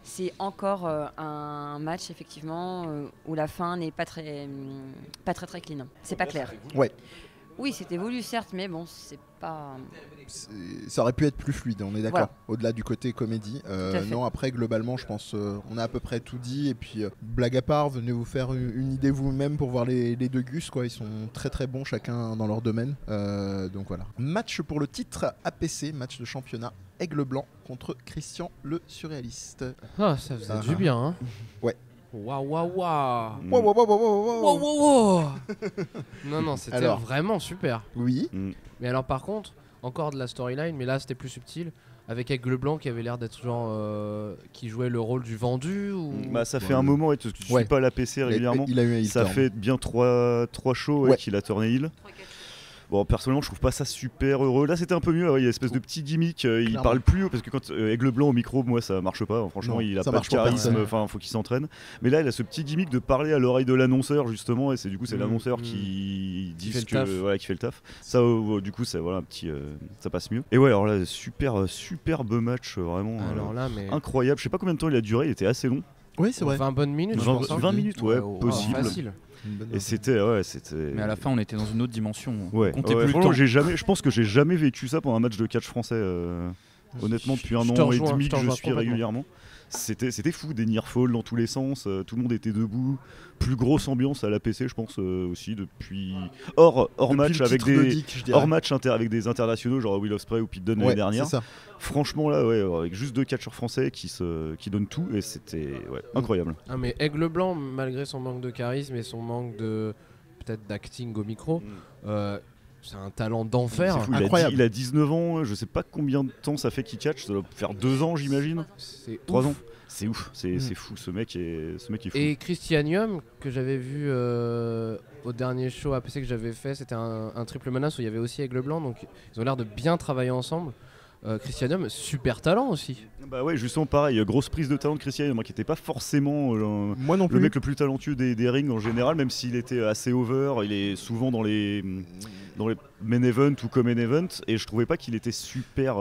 Speaker 10: c'est encore un match effectivement où la fin n'est pas très clean. C'est pas clair.
Speaker 1: Ouais.
Speaker 10: Oui, c'était voulu certes, mais bon, c'est pas.
Speaker 1: Ça aurait pu être plus fluide, on est d'accord.
Speaker 10: Voilà.
Speaker 1: Au-delà du côté comédie. Non, après globalement, je pense, on a à peu près tout dit. Et puis, blague à part, venez vous faire une idée vous-même pour voir les deux Gus, quoi. Ils sont très très bons chacun dans leur domaine. Donc voilà. Match pour le titre APC, match de championnat. Aigle Blanc contre Christian le Surréaliste.
Speaker 6: Ah, ça faisait du bien, hein.
Speaker 1: Ouais.
Speaker 6: Waouh. Non, c'était vraiment super.
Speaker 1: Oui.
Speaker 6: Mais alors par contre, encore de la storyline, mais là c'était plus subtil. Avec Aigle Blanc qui avait l'air d'être genre qui jouait le rôle du vendu ou...
Speaker 9: ça fait un moment parce que tu suis pas la PC régulièrement.
Speaker 1: Il a eu un
Speaker 9: ça fait bien 3 shows qu'il a tourné heel. Bon, personnellement, je trouve pas ça super heureux. Là, c'était un peu mieux. Il y a une espèce de petit gimmick. Il parle plus parce que quand Aigle Blanc au micro, moi, ça marche pas. Franchement, il a pas de charisme. Enfin, faut qu'il s'entraîne. Mais là, il a ce petit gimmick de parler à l'oreille de l'annonceur justement, et c'est l'annonceur qui dit qui fait le taf. Ça, du coup, ça un petit, ça passe mieux. Et ouais, alors là, superbe match, vraiment.
Speaker 6: Alors là,
Speaker 9: incroyable. Je sais pas combien de temps il a duré. Il était assez long.
Speaker 1: Oui, c'est vrai.
Speaker 6: 20 bonnes minutes.
Speaker 9: 20 minutes, possible.
Speaker 6: Facile.
Speaker 9: Et c'était.
Speaker 8: Mais à la fin, on était dans une autre dimension.
Speaker 9: Ouais.
Speaker 8: Comptez plus le temps.
Speaker 9: Je pense que j'ai jamais vécu ça pendant un match de catch français. Honnêtement, depuis un an et demi que je suis régulièrement. C'était fou, des near fall dans tous les sens, tout le monde était debout. Plus grosse ambiance à l'APC, je pense aussi depuis hors match avec avec des internationaux genre Will Ospreay ou Pete Dunne l'année dernière. Franchement là, avec juste 2 catcheurs français qui donnent tout et c'était incroyable.
Speaker 6: Ah mais Aigle Blanc, malgré son manque de charisme et son manque de peut-être d'acting au micro. C'est un talent d'enfer,
Speaker 9: incroyable. Il a 19 ans, je sais pas combien de temps ça fait qu'il catch, ça doit faire 2 ans j'imagine.
Speaker 6: C'est
Speaker 9: 3 ans. C'est ouf, c'est fou, ce mec est fou.
Speaker 6: Et Christianium, que j'avais vu au dernier show APC que j'avais fait, c'était un triple menace où il y avait aussi Aigle Blanc, donc ils ont l'air de bien travailler ensemble. Christianium, super talent aussi.
Speaker 9: Bah ouais, justement pareil, grosse prise de talent de Christianium, moi qui n'était pas forcément le mec le plus talentueux des rings en général, même s'il était assez over, il est souvent dans les main events ou comme main event, et je trouvais pas qu'il était super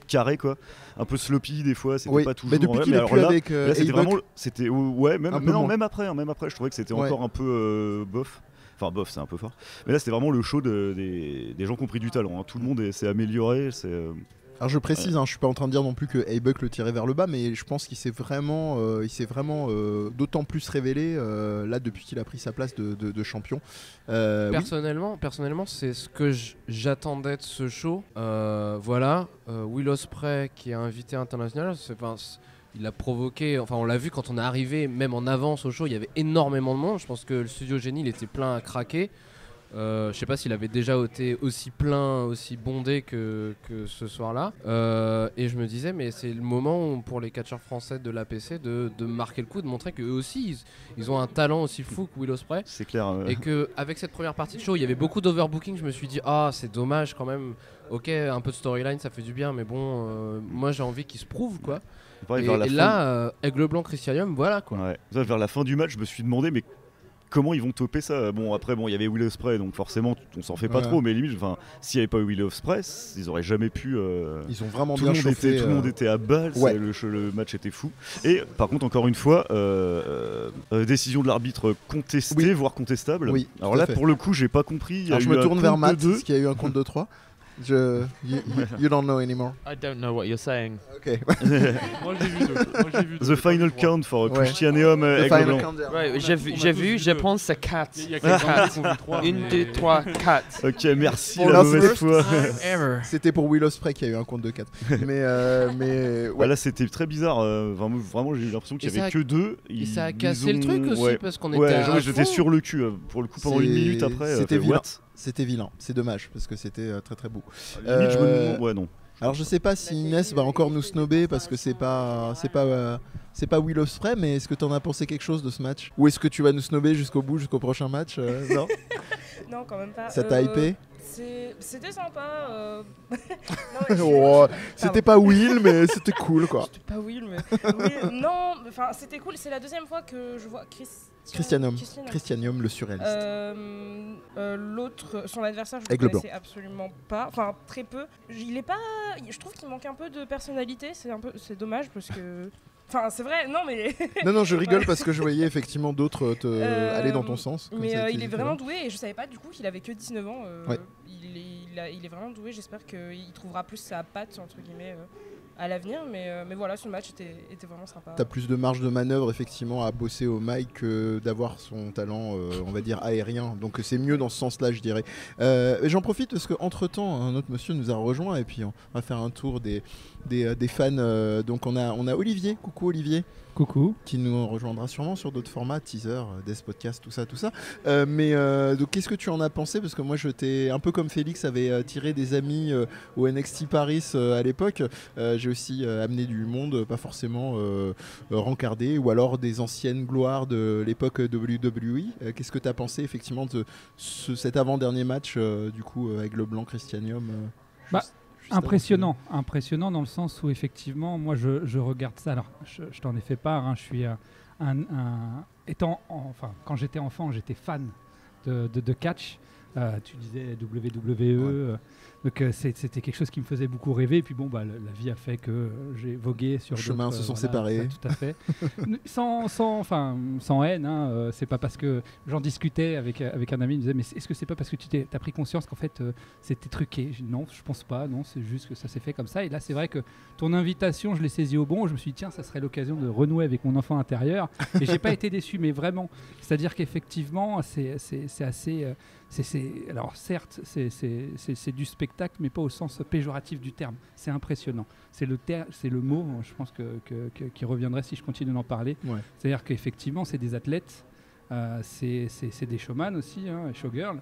Speaker 9: carré quoi, un peu sloppy des fois, c'était pas toujours.
Speaker 1: Mais depuis qu'il est plus avec
Speaker 9: là c'était vraiment, c'était même après je trouvais que c'était encore un peu bof. Enfin bof, c'est un peu fort. Mais là c'était vraiment le show des gens qui ont pris du talent. Hein. Tout le monde s'est amélioré.
Speaker 1: Alors je précise, je suis pas en train de dire non plus que A-Buck le tirait vers le bas, mais je pense qu'il s'est vraiment, d'autant plus révélé là depuis qu'il a pris sa place de champion.
Speaker 6: Personnellement, c'est ce que j'attendais de ce show. Will Ospreay qui est invité international, il a provoqué, on l'a vu quand on est arrivé, même en avance au show, il y avait énormément de monde. Je pense que le studio Génie il était plein à craquer. Je sais pas s'il avait déjà été aussi plein, aussi bondé que ce soir-là. Et je me disais, mais c'est le moment pour les catcheurs français de l'APC de marquer le coup, de montrer qu'eux aussi, ils ont un talent aussi fou que Will Ospreay.
Speaker 9: C'est clair.
Speaker 6: Et qu'avec cette première partie de show, il y avait beaucoup d'overbooking. Je me suis dit, c'est dommage quand même. Ok, un peu de storyline, ça fait du bien, mais bon, moi j'ai envie qu'ils se prouvent, quoi. Et là, Aigle Blanc, Christianium, voilà quoi.
Speaker 9: Ouais. Vers la fin du match, je me suis demandé, mais comment ils vont topper ça? Bon, après, il y avait Will Ospreay, donc forcément, on s'en fait pas trop, mais limite, s'il n'y avait pas eu Will Ospreay, ils auraient jamais pu.
Speaker 1: Ils ont vraiment bien chauffé.
Speaker 9: Tout le monde était à balle, le match était fou. Et par contre, encore une fois, décision de l'arbitre contestée, voire contestable.
Speaker 1: Oui,
Speaker 9: alors là, pour le coup, j'ai pas compris.
Speaker 1: Alors je me tourne vers Matt, parce qu'il y a eu un compte de 3. You don't know anymore.
Speaker 12: I don't know what you're saying.
Speaker 1: Okay.
Speaker 7: Moi j'ai vu.
Speaker 9: The final count for Christianium.
Speaker 12: Right, j'ai vu, je pense c'est 4. 1, 2, 3, 4.
Speaker 9: Ok, merci la mauvaise fois.
Speaker 1: C'était pour Will Ospreay qui a eu un compte de 4. mais
Speaker 9: là c'était très bizarre. Vraiment, j'ai eu l'impression qu'il y avait que 2.
Speaker 6: Et ça a cassé le truc aussi parce qu'on était.
Speaker 9: J'étais sur le cul pour le coup pendant 1 minute après.
Speaker 1: C'était vilain. C'était vilain, c'est dommage parce que c'était très très beau.
Speaker 9: Limite, je me demande, non.
Speaker 1: Alors je sais pas si Inès va encore nous snobber parce que c'est pas Will Ospreay, mais est-ce que t'en as pensé quelque chose de ce match? Ou est-ce que tu vas nous snobber jusqu'au bout, jusqu'au prochain match? Non.
Speaker 11: Non, quand même pas.
Speaker 1: Ça t'a hypé?
Speaker 11: C'était sympa.
Speaker 1: C'était pas Will, mais c'était cool quoi.
Speaker 11: C'était pas Will, mais non, c'était cool. C'est la deuxième fois que je vois
Speaker 1: Christianium, le surréaliste.
Speaker 11: L'autre, son adversaire, je le connaissais absolument pas, très peu. Je trouve qu'il manque un peu de personnalité. C'est dommage parce que. C'est vrai, non mais.
Speaker 1: non, je rigole parce que je voyais effectivement d'autres aller dans ton sens.
Speaker 11: Mais il est vraiment doué et je savais pas du coup qu'il avait que 19 ans. Il est vraiment doué, j'espère qu'il trouvera plus sa patte, entre guillemets, à l'avenir. Mais voilà, ce match était vraiment sympa.
Speaker 1: T'as plus de marge de manœuvre effectivement à bosser au mic que d'avoir son talent, on va dire, aérien. Donc c'est mieux dans ce sens-là, je dirais. J'en profite parce qu'entre-temps, un autre monsieur nous a rejoint et puis on va faire un tour des fans. Donc on a Olivier. Coucou Olivier.
Speaker 13: Coucou.
Speaker 1: Qui nous rejoindra sûrement sur d'autres formats, teaser, Death Podcast, tout ça. Donc qu'est-ce que tu en as pensé? Parce que moi je t'ai, un peu comme Félix avait tiré des amis au NXT Paris à l'époque, j'ai aussi amené du monde, pas forcément rencardé, ou alors des anciennes gloires de l'époque WWE. Qu'est-ce que tu as pensé effectivement de cet avant-dernier match du coup avec le blanc Christianium
Speaker 13: Impressionnant dans le sens où effectivement moi je regarde ça. Alors je t'en ai fait part, je suis quand j'étais enfant j'étais fan de catch. Tu disais WWE, Donc c'était quelque chose qui me faisait beaucoup rêver. Et puis bon, la vie a fait que j'ai vogué sur
Speaker 1: les chemins se sont séparés.
Speaker 13: Tout à fait. sans haine. Hein, c'est pas parce que j'en discutais avec un ami, il me disait mais est-ce que c'est pas parce que tu as pris conscience qu'en fait c'était truqué? Non, je pense pas. Non, c'est juste que ça s'est fait comme ça. Et là, c'est vrai que ton invitation, je l'ai saisie au bon. Je me suis dit tiens, ça serait l'occasion de renouer avec mon enfant intérieur. Et j'ai pas été déçu, mais vraiment. C'est-à-dire qu'effectivement, c'est assez. Alors certes, c'est du spectacle, mais pas au sens péjoratif du terme. C'est impressionnant. C'est le mot, je pense, qui reviendrait si je continue d'en parler. Ouais. C'est-à-dire qu'effectivement, c'est des athlètes, c'est des showman aussi, showgirls.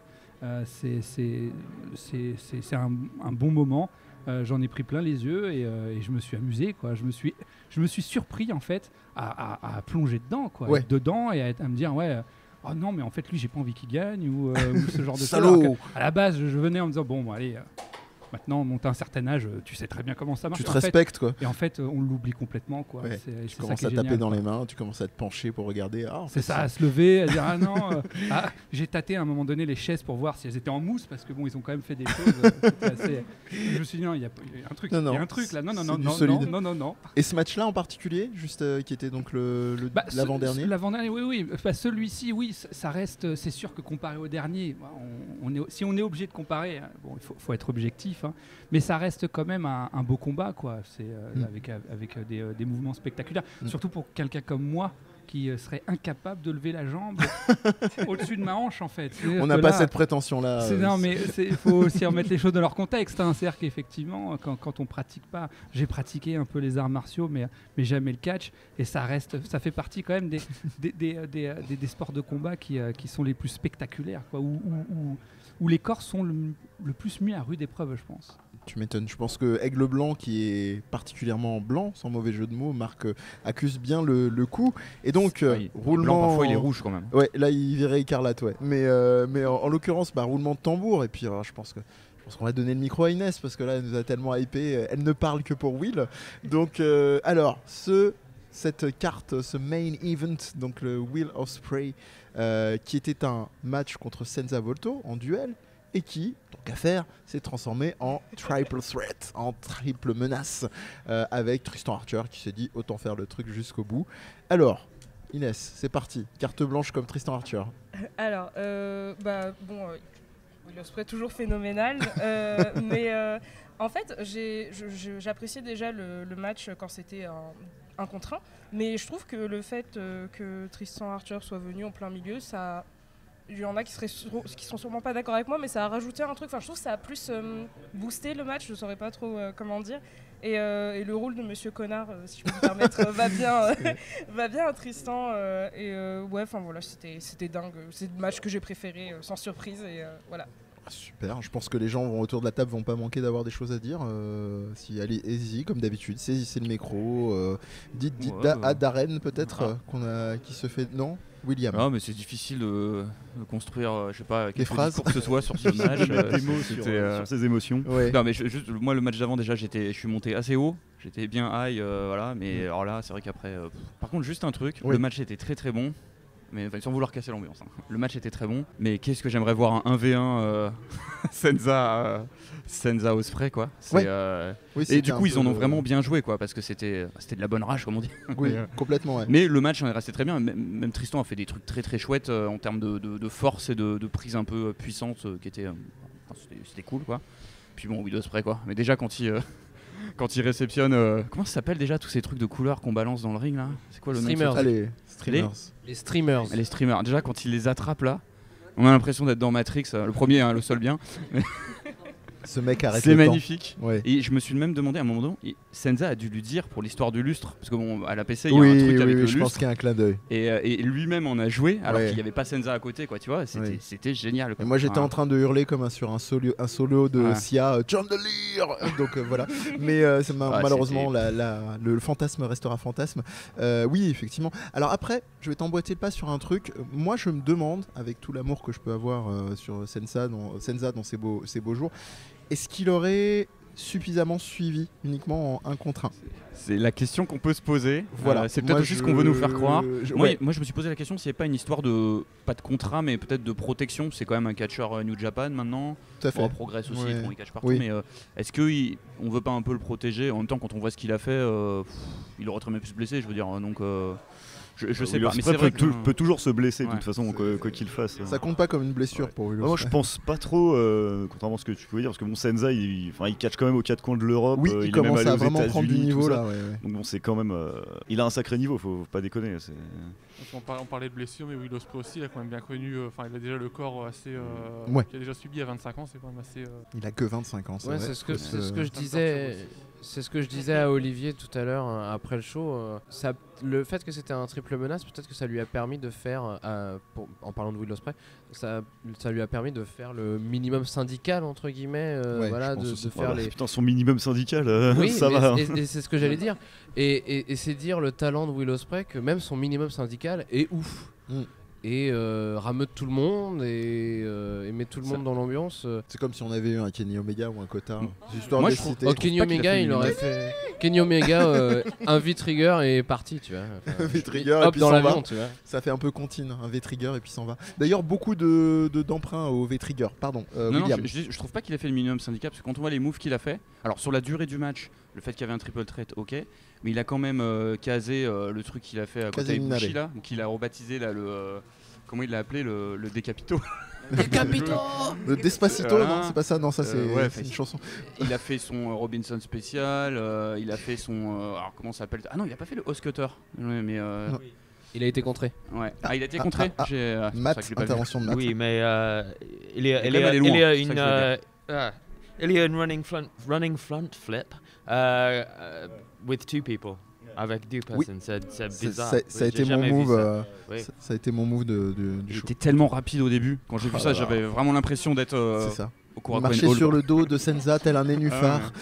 Speaker 13: C'est un bon moment. J'en ai pris plein les yeux et je me suis amusé, quoi. Je me suis surpris en fait à plonger dedans, quoi. Ouais. Dedans et à me dire oh non, mais en fait, lui, j'ai pas envie qu'il gagne ou ce genre de choses. À la base, je venais en me disant bon, allez, maintenant, monter à un certain âge, tu sais très bien comment ça marche.
Speaker 1: Tu te respectes, quoi.
Speaker 13: Et en fait, on l'oublie complètement, quoi.
Speaker 1: Ouais. Tu commences à taper dans les mains, tu commences à te pencher pour regarder.
Speaker 13: C'est ça, à se lever, à dire ah non. J'ai tâté à un moment donné les chaises pour voir si elles étaient en mousse parce que bon, ils ont quand même fait des choses. Je me suis dit non, il y a un truc. Il y a un truc là. Non.
Speaker 1: Et ce match-là en particulier, juste qui était donc l'avant-dernier.
Speaker 13: L'avant-dernier, oui. Celui-ci, oui, ça reste. C'est sûr que comparé au dernier, si on est obligé de comparer, bon, il faut être objectif. Mais ça reste quand même un beau combat, quoi. C'est avec des mouvements spectaculaires. Surtout pour quelqu'un comme moi qui serait incapable de lever la jambe au-dessus de ma hanche, en fait.
Speaker 1: On n'a pas cette prétention-là.
Speaker 13: Non, mais il faut aussi remettre les choses dans leur contexte. C'est-à-dire qu'effectivement, quand on pratique pas, j'ai pratiqué un peu les arts martiaux, mais jamais le catch, et ça fait partie quand même des sports de combat qui sont les plus spectaculaires, quoi, où les corps sont le plus mis à rude épreuve, je pense.
Speaker 1: Tu m'étonnes. Je pense que Aigle Blanc, qui est particulièrement blanc, sans mauvais jeu de mots, accuse bien le coup. Et donc, roulement.
Speaker 8: Blanc, parfois, il est rouge quand même.
Speaker 1: Ouais, là, il virait écarlate, ouais. Mais en l'occurrence, roulement de tambour. Et puis, je pense qu'on va donner le micro à Inès, parce que là, elle nous a tellement hypé. Elle ne parle que pour Will. Donc, alors, cette carte, ce main event, donc le Will Ospreay, qui était un match contre Senza Volto en duel, et qui, tant qu'à faire, s'est transformé en triple threat, en triple menace, avec Tristan Archer qui s'est dit autant faire le truc jusqu'au bout. Alors, Inès, c'est parti, carte blanche comme Tristan Archer.
Speaker 11: Alors, Will Ospreay toujours phénoménal, mais en fait, j'appréciais déjà le match quand c'était un contre un, mais je trouve que le fait que Tristan Archer soit venu en plein milieu, ça... Il y en a qui sont sûrement pas d'accord avec moi, mais ça a rajouté un truc. Enfin, je trouve que ça a plus boosté le match. Je saurais pas trop comment dire. Et le rôle de Monsieur Connard, si je peux me permettre, va bien à Tristan. Voilà, c'était dingue. C'est le match que j'ai préféré, sans surprise. Et voilà.
Speaker 1: Super, je pense que les gens autour de la table vont pas manquer d'avoir des choses à dire. Allez-y, comme d'habitude, saisissez le micro. Dites à Darren peut-être qui se fait... Non, William.
Speaker 8: Non, mais c'est difficile de construire, je sais pas, quelque phrases pour que ce soit sur ce match.
Speaker 9: Des mots sur ses émotions.
Speaker 8: Ouais. Non, mais moi, le match d'avant, déjà, je suis monté assez haut. J'étais bien high, voilà. Mais alors là, c'est vrai qu'après... Par contre, juste un truc, le match était très très bon. Mais sans vouloir casser l'ambiance. Le match était très bon, mais qu'est-ce que j'aimerais voir un 1v1 Senza Ospreay, quoi. Et du coup, ils en ont vraiment bien joué, quoi, parce que c'était de la bonne rage, comme on dit.
Speaker 1: Oui, complètement. Ouais.
Speaker 8: Mais le match en est resté très bien. Même Tristan a fait des trucs très très chouettes en termes de force et de prise un peu puissante, qui était c'était cool, quoi. Puis bon, Will Ospreay, quoi. Mais déjà quand il réceptionne... comment ça s'appelle déjà tous ces trucs de couleurs qu'on balance dans le ring là? C'est quoi le nom?
Speaker 6: Les streamers.
Speaker 8: Les streamers. Déjà quand il les attrape là, on a l'impression d'être dans Matrix. Le premier, le seul bien.
Speaker 1: Ce mec arrête
Speaker 8: le temps. C'est magnifique. Ouais. Et je me suis même demandé à un moment donné, Senza a dû lui dire pour l'histoire du lustre, parce que bon, à la PC il y a un truc avec le lustre.
Speaker 1: Je pense qu'il y a un clin d'œil.
Speaker 8: Et lui-même en a joué, alors qu'il n'y avait pas Senza à côté, quoi. Tu vois, c'était génial.
Speaker 1: Et moi j'étais en train de hurler comme sur un solo de Sia, Chandelier. Donc voilà. Mais malheureusement le fantasme restera fantasme. Oui, effectivement. Alors après, je vais t'emboîter le pas sur un truc. Moi je me demande, avec tout l'amour que je peux avoir sur Senza dans ses beaux jours, est-ce qu'il aurait suffisamment suivi uniquement en 1 contre 1?
Speaker 8: C'est la question qu'on peut se poser.
Speaker 1: Voilà.
Speaker 8: C'est peut-être aussi ce qu'on veut nous faire croire. Moi, je me suis posé la question s'il n'y avait pas une histoire de, pas de contrat, mais peut-être de protection. C'est quand même un catcheur New Japan maintenant.
Speaker 1: Tout à fait.
Speaker 8: On progresse aussi, il catch partout. Mais est-ce qu'on veut pas un peu le protéger? En même temps, quand on voit ce qu'il a fait, il aurait très bien pu se blesser, je veux dire. Donc, je sais pas. Mais c'est vrai
Speaker 9: peut toujours se blesser de toute façon, quoi qu'il fasse.
Speaker 1: Ça compte pas comme une blessure pour Will Ospreay.
Speaker 9: Moi, je pense pas trop, contrairement à ce que tu pouvais dire, parce que Senza, il catch quand même aux 4 coins de l'Europe.
Speaker 1: Oui, il commence à vraiment prendre du niveau là.
Speaker 9: Donc bon, c'est quand même, il a un sacré niveau, faut pas déconner.
Speaker 7: On parlait de blessures, mais Will Ospreay aussi, il a quand même bien connu. Il a déjà le corps assez. Qu'il a déjà subi à 25 ans, c'est quand même assez.
Speaker 1: Il a que 25 ans.
Speaker 6: C'est ce que je disais. C'est ce que je disais à Olivier tout à l'heure après le show. Le fait que c'était un triple menace, peut-être que ça lui a permis de faire, en parlant de Will Ospreay, ça lui a permis de faire le minimum syndical entre guillemets, de faire les.
Speaker 9: Putain, son minimum syndical,
Speaker 6: oui,
Speaker 9: ça va.
Speaker 6: Et c'est ce que j'allais dire. Et c'est dire le talent de Will Ospreay que même son minimum syndical est ouf. Et rameute tout le monde et met tout le monde dans l'ambiance. C'est
Speaker 1: comme si on avait eu un Kenny Omega ou un Kota.
Speaker 6: Moi je trouve Kenny Omega il aurait fait Kenny Omega un V-trigger et parti, tu vois.
Speaker 1: Un V-trigger et puis dans l'avion, tu vois. Ça fait un peu comptine, un V-trigger et puis s'en va. D'ailleurs beaucoup d'emprunts au V-trigger. Pardon. William.
Speaker 8: Non, je trouve pas qu'il a fait le minimum syndical parce que quand on voit les moves qu'il a fait, alors sur la durée du match, le fait qu'il y avait un triple threat, ok, mais il a quand même casé le truc qu'il a fait à côté Ibushi là, qu'il a rebaptisé là comment il l'a appelé, le décapito.
Speaker 6: Décapito.
Speaker 1: Le Despacito, non, c'est pas ça, non, ça c'est une chanson.
Speaker 8: Il a fait son Robinson spécial, il a fait son alors comment ça s'appelle? Ah non, il a pas fait le Host Cutter. Ouais, mais
Speaker 6: il a été contré.
Speaker 8: Ouais. Il a été contré.
Speaker 1: Matt, intervention de Matt.
Speaker 12: Oui, mais il y a une running front flip with 2 people. Avec 2 personnes, c'est bizarre.
Speaker 1: Ça a été mon move. Ça a été mon move du
Speaker 8: show. Il était tellement rapide au début. Quand j'ai vu ça, j'avais vraiment l'impression d'être au Korakuen Hall.
Speaker 1: Marcher sur le dos de Senza tel un nénuphar.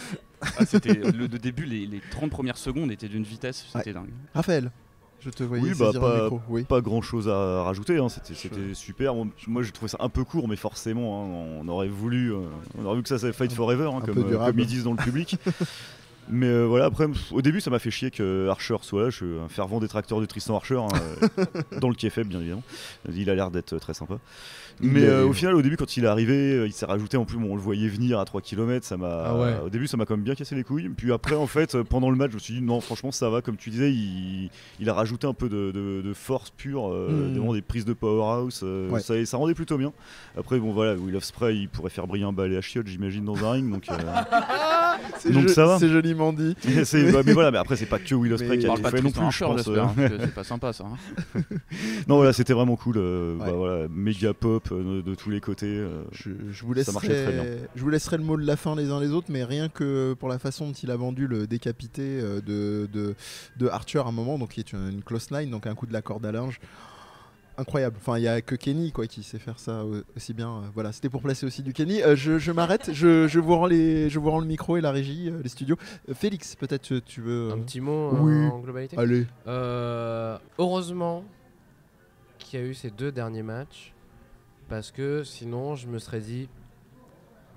Speaker 8: C'était le début, les 30 premières secondes étaient d'une vitesse, c'était dingue.
Speaker 1: Raphaël, je te voyais saisir le micro.
Speaker 9: Pas grand chose à rajouter, hein. C'était super. Moi j'ai trouvé ça un peu court, mais forcément, hein, on aurait voulu que ça Fight Forever, hein, comme ils disent dans le public. Mais voilà, après, au début, ça m'a fait chier que Archer soit là. Je suis un fervent détracteur de Tristan Archer, dans le KFM, bien évidemment. Il a l'air d'être très sympa. Mais au final, au début, quand il est arrivé, il s'est rajouté. En plus, on le voyait venir à 3 km. Au début, ça m'a quand même bien cassé les couilles. Puis après, en fait, pendant le match, je me suis dit non, franchement, ça va. Comme tu disais, il a rajouté un peu de force pure, des prises de powerhouse. Ça rendait plutôt bien. Après, bon, voilà, Will Ospreay, il pourrait faire briller un balai à chiottes, j'imagine, dans un ring. Donc ça va.
Speaker 1: C'est joliment dit.
Speaker 9: mais voilà, mais après, c'est pas que Will Ospreay qui a fait non plus.
Speaker 8: C'est pas sympa ça.
Speaker 9: Non, voilà, c'était vraiment cool. Voilà, méga pop de tous les côtés. Ça marchait très bien.
Speaker 1: Je vous laisserai le mot de la fin les uns les autres, mais rien que pour la façon dont il a vendu le décapité de Archer à un moment, donc qui est une close line, donc un coup de la corde à linge. Incroyable. Enfin, il n'y a que Kenny qui sait faire ça aussi bien. Voilà, c'était pour placer aussi du Kenny. Je m'arrête. Je vous rends le micro et la régie, les studios. Félix, peut-être tu veux
Speaker 6: un petit mot en globalité.
Speaker 1: Allez.
Speaker 6: Heureusement qu'il y a eu ces 2 derniers matchs, parce que sinon je me serais dit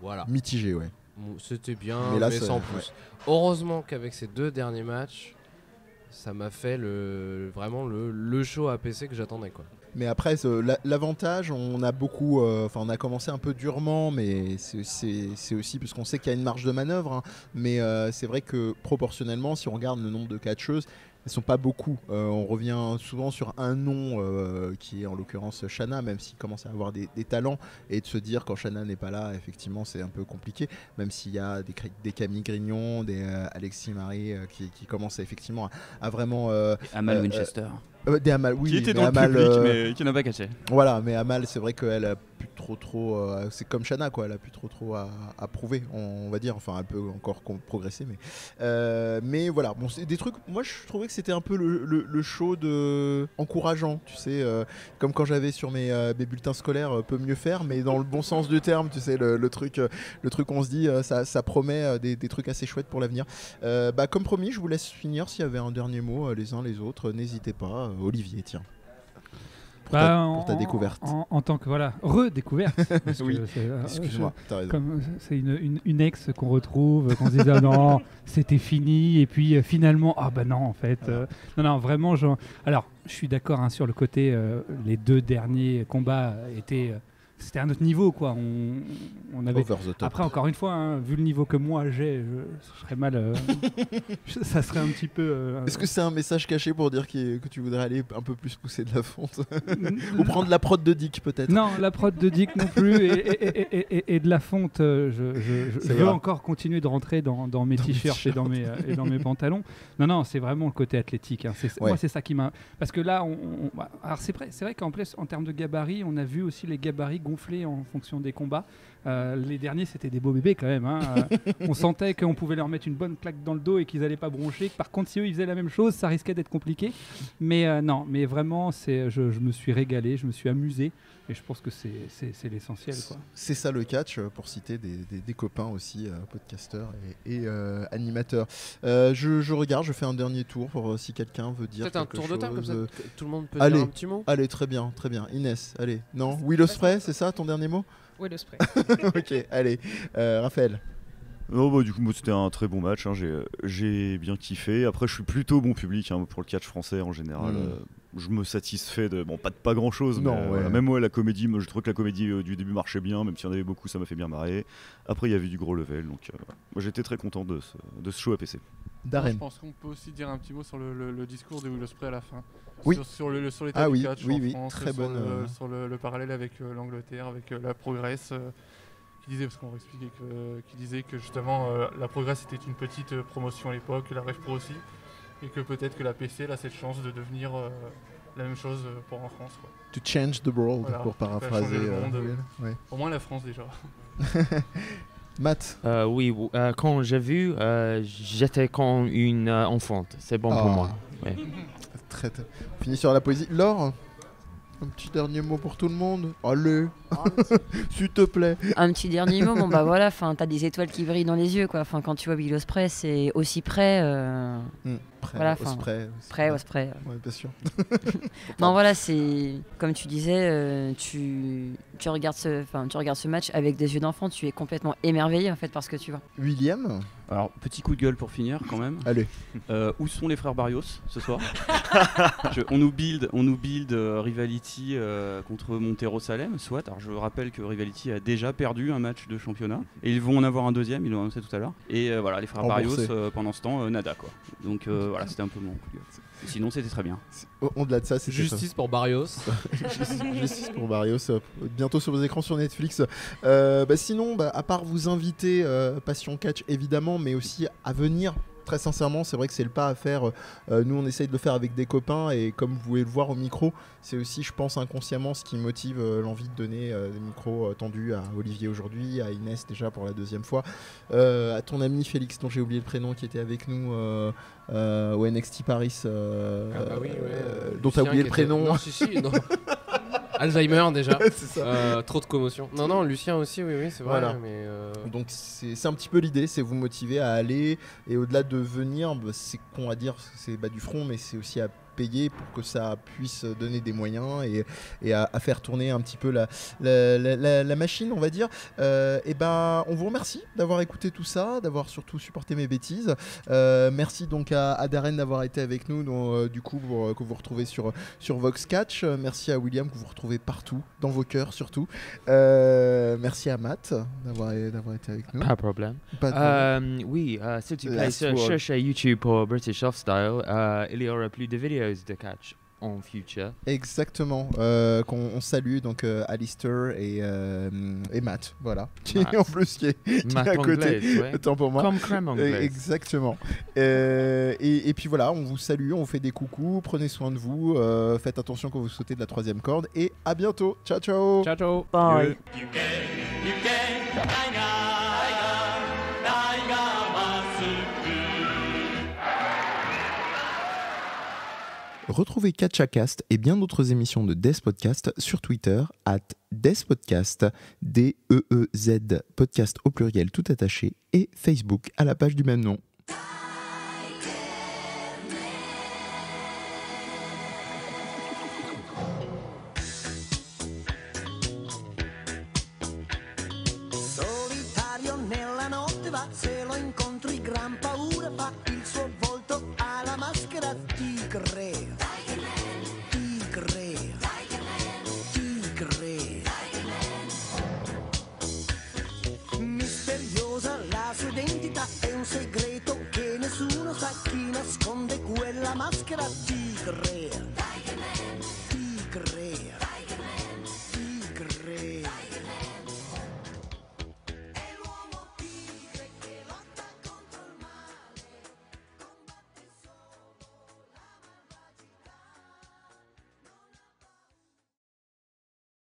Speaker 6: voilà.
Speaker 1: Mitigé, ouais.
Speaker 6: C'était bien, mais sans plus. Ouais. Heureusement qu'avec ces 2 derniers matchs, ça m'a fait vraiment le show APC que j'attendais, quoi.
Speaker 1: Mais après, l'avantage, on a commencé un peu durement, mais c'est aussi parce qu'on sait qu'il y a une marge de manœuvre. Hein. Mais c'est vrai que proportionnellement, si on regarde le nombre de catcheuses, elles sont pas beaucoup. On revient souvent sur un nom qui est en l'occurrence Shanna, même s'il commence à avoir des talents, et de se dire quand Shanna n'est pas là, effectivement c'est un peu compliqué, même s'il y a des Camille Grignon, des Alexis Marie qui commencent effectivement à vraiment...
Speaker 8: Amal Winchester.
Speaker 1: Des Amal, oui,
Speaker 8: qui était dans le public mais qui n'a pas cassé.
Speaker 1: Voilà, mais Amal, c'est vrai qu'elle a plus trop c'est comme Shanna, quoi, elle a plus trop à prouver, on va dire. Enfin, elle peut encore progresser, mais voilà, bon, c'est des trucs. Moi, je trouvais que c'était un peu le show encourageant, tu sais, comme quand j'avais sur mes bulletins scolaires peut mieux faire, mais dans le bon sens du terme, tu sais, le truc on se dit ça promet des trucs assez chouettes pour l'avenir. Comme promis, je vous laisse finir. S'il y avait un dernier mot les uns les autres, n'hésitez pas. Olivier, tiens. pour ta découverte.
Speaker 13: En tant que redécouverte.
Speaker 1: Oui, excuse-moi, t'as raison.
Speaker 13: Comme c'est une ex qu'on retrouve, qu'on se dit ah non, c'était fini, et puis finalement, ah bah non, en fait. Non, vraiment, alors, je suis d'accord sur le côté, les 2 derniers combats étaient. C'était un autre niveau, quoi. On avait. Après, encore une fois, vu le niveau que moi j'ai, je serais mal. Ça serait un petit peu.
Speaker 1: Est-ce que c'est un message caché pour dire que tu voudrais aller un peu plus pousser de la fonte ou prendre la prod de Dick peut-être?
Speaker 13: Non, la prod de Dick non plus et de la fonte. Je veux encore continuer de rentrer dans mes t-shirts et dans mes pantalons. Non, c'est vraiment le côté athlétique. Moi, c'est ça qui m'a. Parce que là, alors c'est vrai qu'en plus, en termes de gabarit, on a vu aussi les gabarits gonflés en fonction des combats. Les derniers, c'était des beaux bébés quand même. On sentait qu'on pouvait leur mettre une bonne claque dans le dos et qu'ils n'allaient pas broncher. Par contre, si eux ils faisaient la même chose, ça risquait d'être compliqué. Mais non, mais vraiment, je me suis régalé, je me suis amusé. Et je pense que c'est l'essentiel, quoi.
Speaker 1: C'est ça le catch, pour citer des copains aussi, podcasteurs et animateurs. Je regarde, je fais un dernier tour pour si quelqu'un veut dire quelque chose.
Speaker 6: Peut-être un tour de table, comme ça tout le monde peut dire un petit mot.
Speaker 1: Allez, très bien. Inès, allez. Non, Will Ospreay, c'est ça ton dernier mot?
Speaker 11: Will Ospreay.
Speaker 1: Ok, allez. Raphaël.
Speaker 9: Non, du coup, moi, c'était un très bon match. J'ai bien kiffé. Après, je suis plutôt bon public pour le catch français en général. Je me satisfais de pas grand chose, mais même moi la comédie, je trouve que la comédie du début marchait bien, même s'il y en avait beaucoup, ça m'a fait bien marrer. Après il y avait du gros level, donc moi j'étais très content de ce show APC.
Speaker 1: Darren.
Speaker 7: Je pense qu'on peut aussi dire un petit mot sur le discours de Will Ospreay à la fin.
Speaker 1: Oui.
Speaker 7: Sur l'état du catch en France,
Speaker 1: très bonne.
Speaker 7: Sur le parallèle avec l'Angleterre, avec la Progress. Qui disait, parce qu'on va expliquer qui disait que justement la Progress était une petite promotion à l'époque, la Rev Pro aussi. Et que peut-être que la PC elle a cette chance de devenir la même chose pour en France, quoi.
Speaker 1: To change the world, voilà, pour paraphraser
Speaker 7: le monde, au moins la France déjà.
Speaker 1: Matt.
Speaker 5: Oui, quand j'ai vu, j'étais comme une enfante. C'est bon pour moi. Ouais.
Speaker 1: Très. On finit sur la poésie. Laure, un petit dernier mot pour tout le monde. Allez, s'il te plaît.
Speaker 10: Un petit dernier mot. Bon bah voilà, t'as des étoiles qui brillent dans les yeux, quoi. Quand tu vois Will Ospreay, c'est aussi près. Près.
Speaker 1: Ouais, bien sûr.
Speaker 10: Non, voilà, c'est comme tu disais, tu regardes ce match avec des yeux d'enfant. Tu es complètement émerveillé en fait par ce que tu vois.
Speaker 1: William.
Speaker 8: Alors, petit coup de gueule pour finir quand même.
Speaker 1: Allez.
Speaker 8: Où sont les frères Barrios ce soir? On nous build Rivality contre Montero Salem, soit. Alors je rappelle que Rivality a déjà perdu un match de championnat et ils vont en avoir un deuxième, ils l'ont annoncé tout à l'heure. Et voilà, les frères Barrios pendant ce temps, nada quoi. Donc voilà, c'était un peu mon coup de gueule. Et sinon c'était très bien.
Speaker 1: Au-delà de ça, c'est
Speaker 6: justice pour Barrios.
Speaker 1: Justice pour Barrios. Bientôt sur vos écrans sur Netflix. Sinon, à part vous inviter, Passion Catch évidemment, mais aussi à venir. Très sincèrement, c'est vrai que c'est le pas à faire. Nous, on essaye de le faire avec des copains et comme vous pouvez le voir au micro, c'est aussi, je pense, inconsciemment ce qui motive l'envie de donner des micros tendus à Olivier aujourd'hui, à Inès déjà pour la deuxième fois, à ton ami Félix, dont j'ai oublié le prénom, qui était avec nous au NXT Paris, dont tu as oublié le prénom.
Speaker 6: Non, non. Alzheimer déjà.
Speaker 1: C'est ça.
Speaker 6: Trop de commotion. Non, Lucien aussi, oui, c'est vrai.
Speaker 1: Voilà.
Speaker 6: Mais
Speaker 1: Donc c'est un petit peu l'idée, c'est vous motiver à aller et au-delà de venir, c'est con à dire, c'est du front, mais c'est aussi à payer pour que ça puisse donner des moyens et à faire tourner un petit peu la machine, on va dire. On vous remercie d'avoir écouté tout ça, d'avoir surtout supporté mes bêtises. Merci donc à Darren d'avoir été avec nous, du coup que vous retrouvez sur Vox Catch. Merci à William que vous retrouvez partout, dans vos cœurs surtout. Merci à Matt d'avoir été avec nous.
Speaker 5: Pas de problème. Oui, s'il te plaît, cherchez YouTube pour British Off Style. Il y aura plus de vidéos de catch en future.
Speaker 1: Exactement. On salue donc Alistair et Matt, voilà. En plus qui est à côté. Autant pour moi.
Speaker 5: Comme crème anglaise.
Speaker 1: Exactement. Et puis voilà, on vous salue, on vous fait des coucous, prenez soin de vous, faites attention quand vous sautez de la troisième corde et à bientôt. Ciao ciao.
Speaker 6: Ciao ciao.
Speaker 10: Bye.
Speaker 1: Retrouvez KatchaCast et bien d'autres émissions de Death Podcast sur Twitter @DeathPodcast, DEEZ podcast au pluriel tout attaché, et Facebook à la page du même nom.
Speaker 4: che la tigre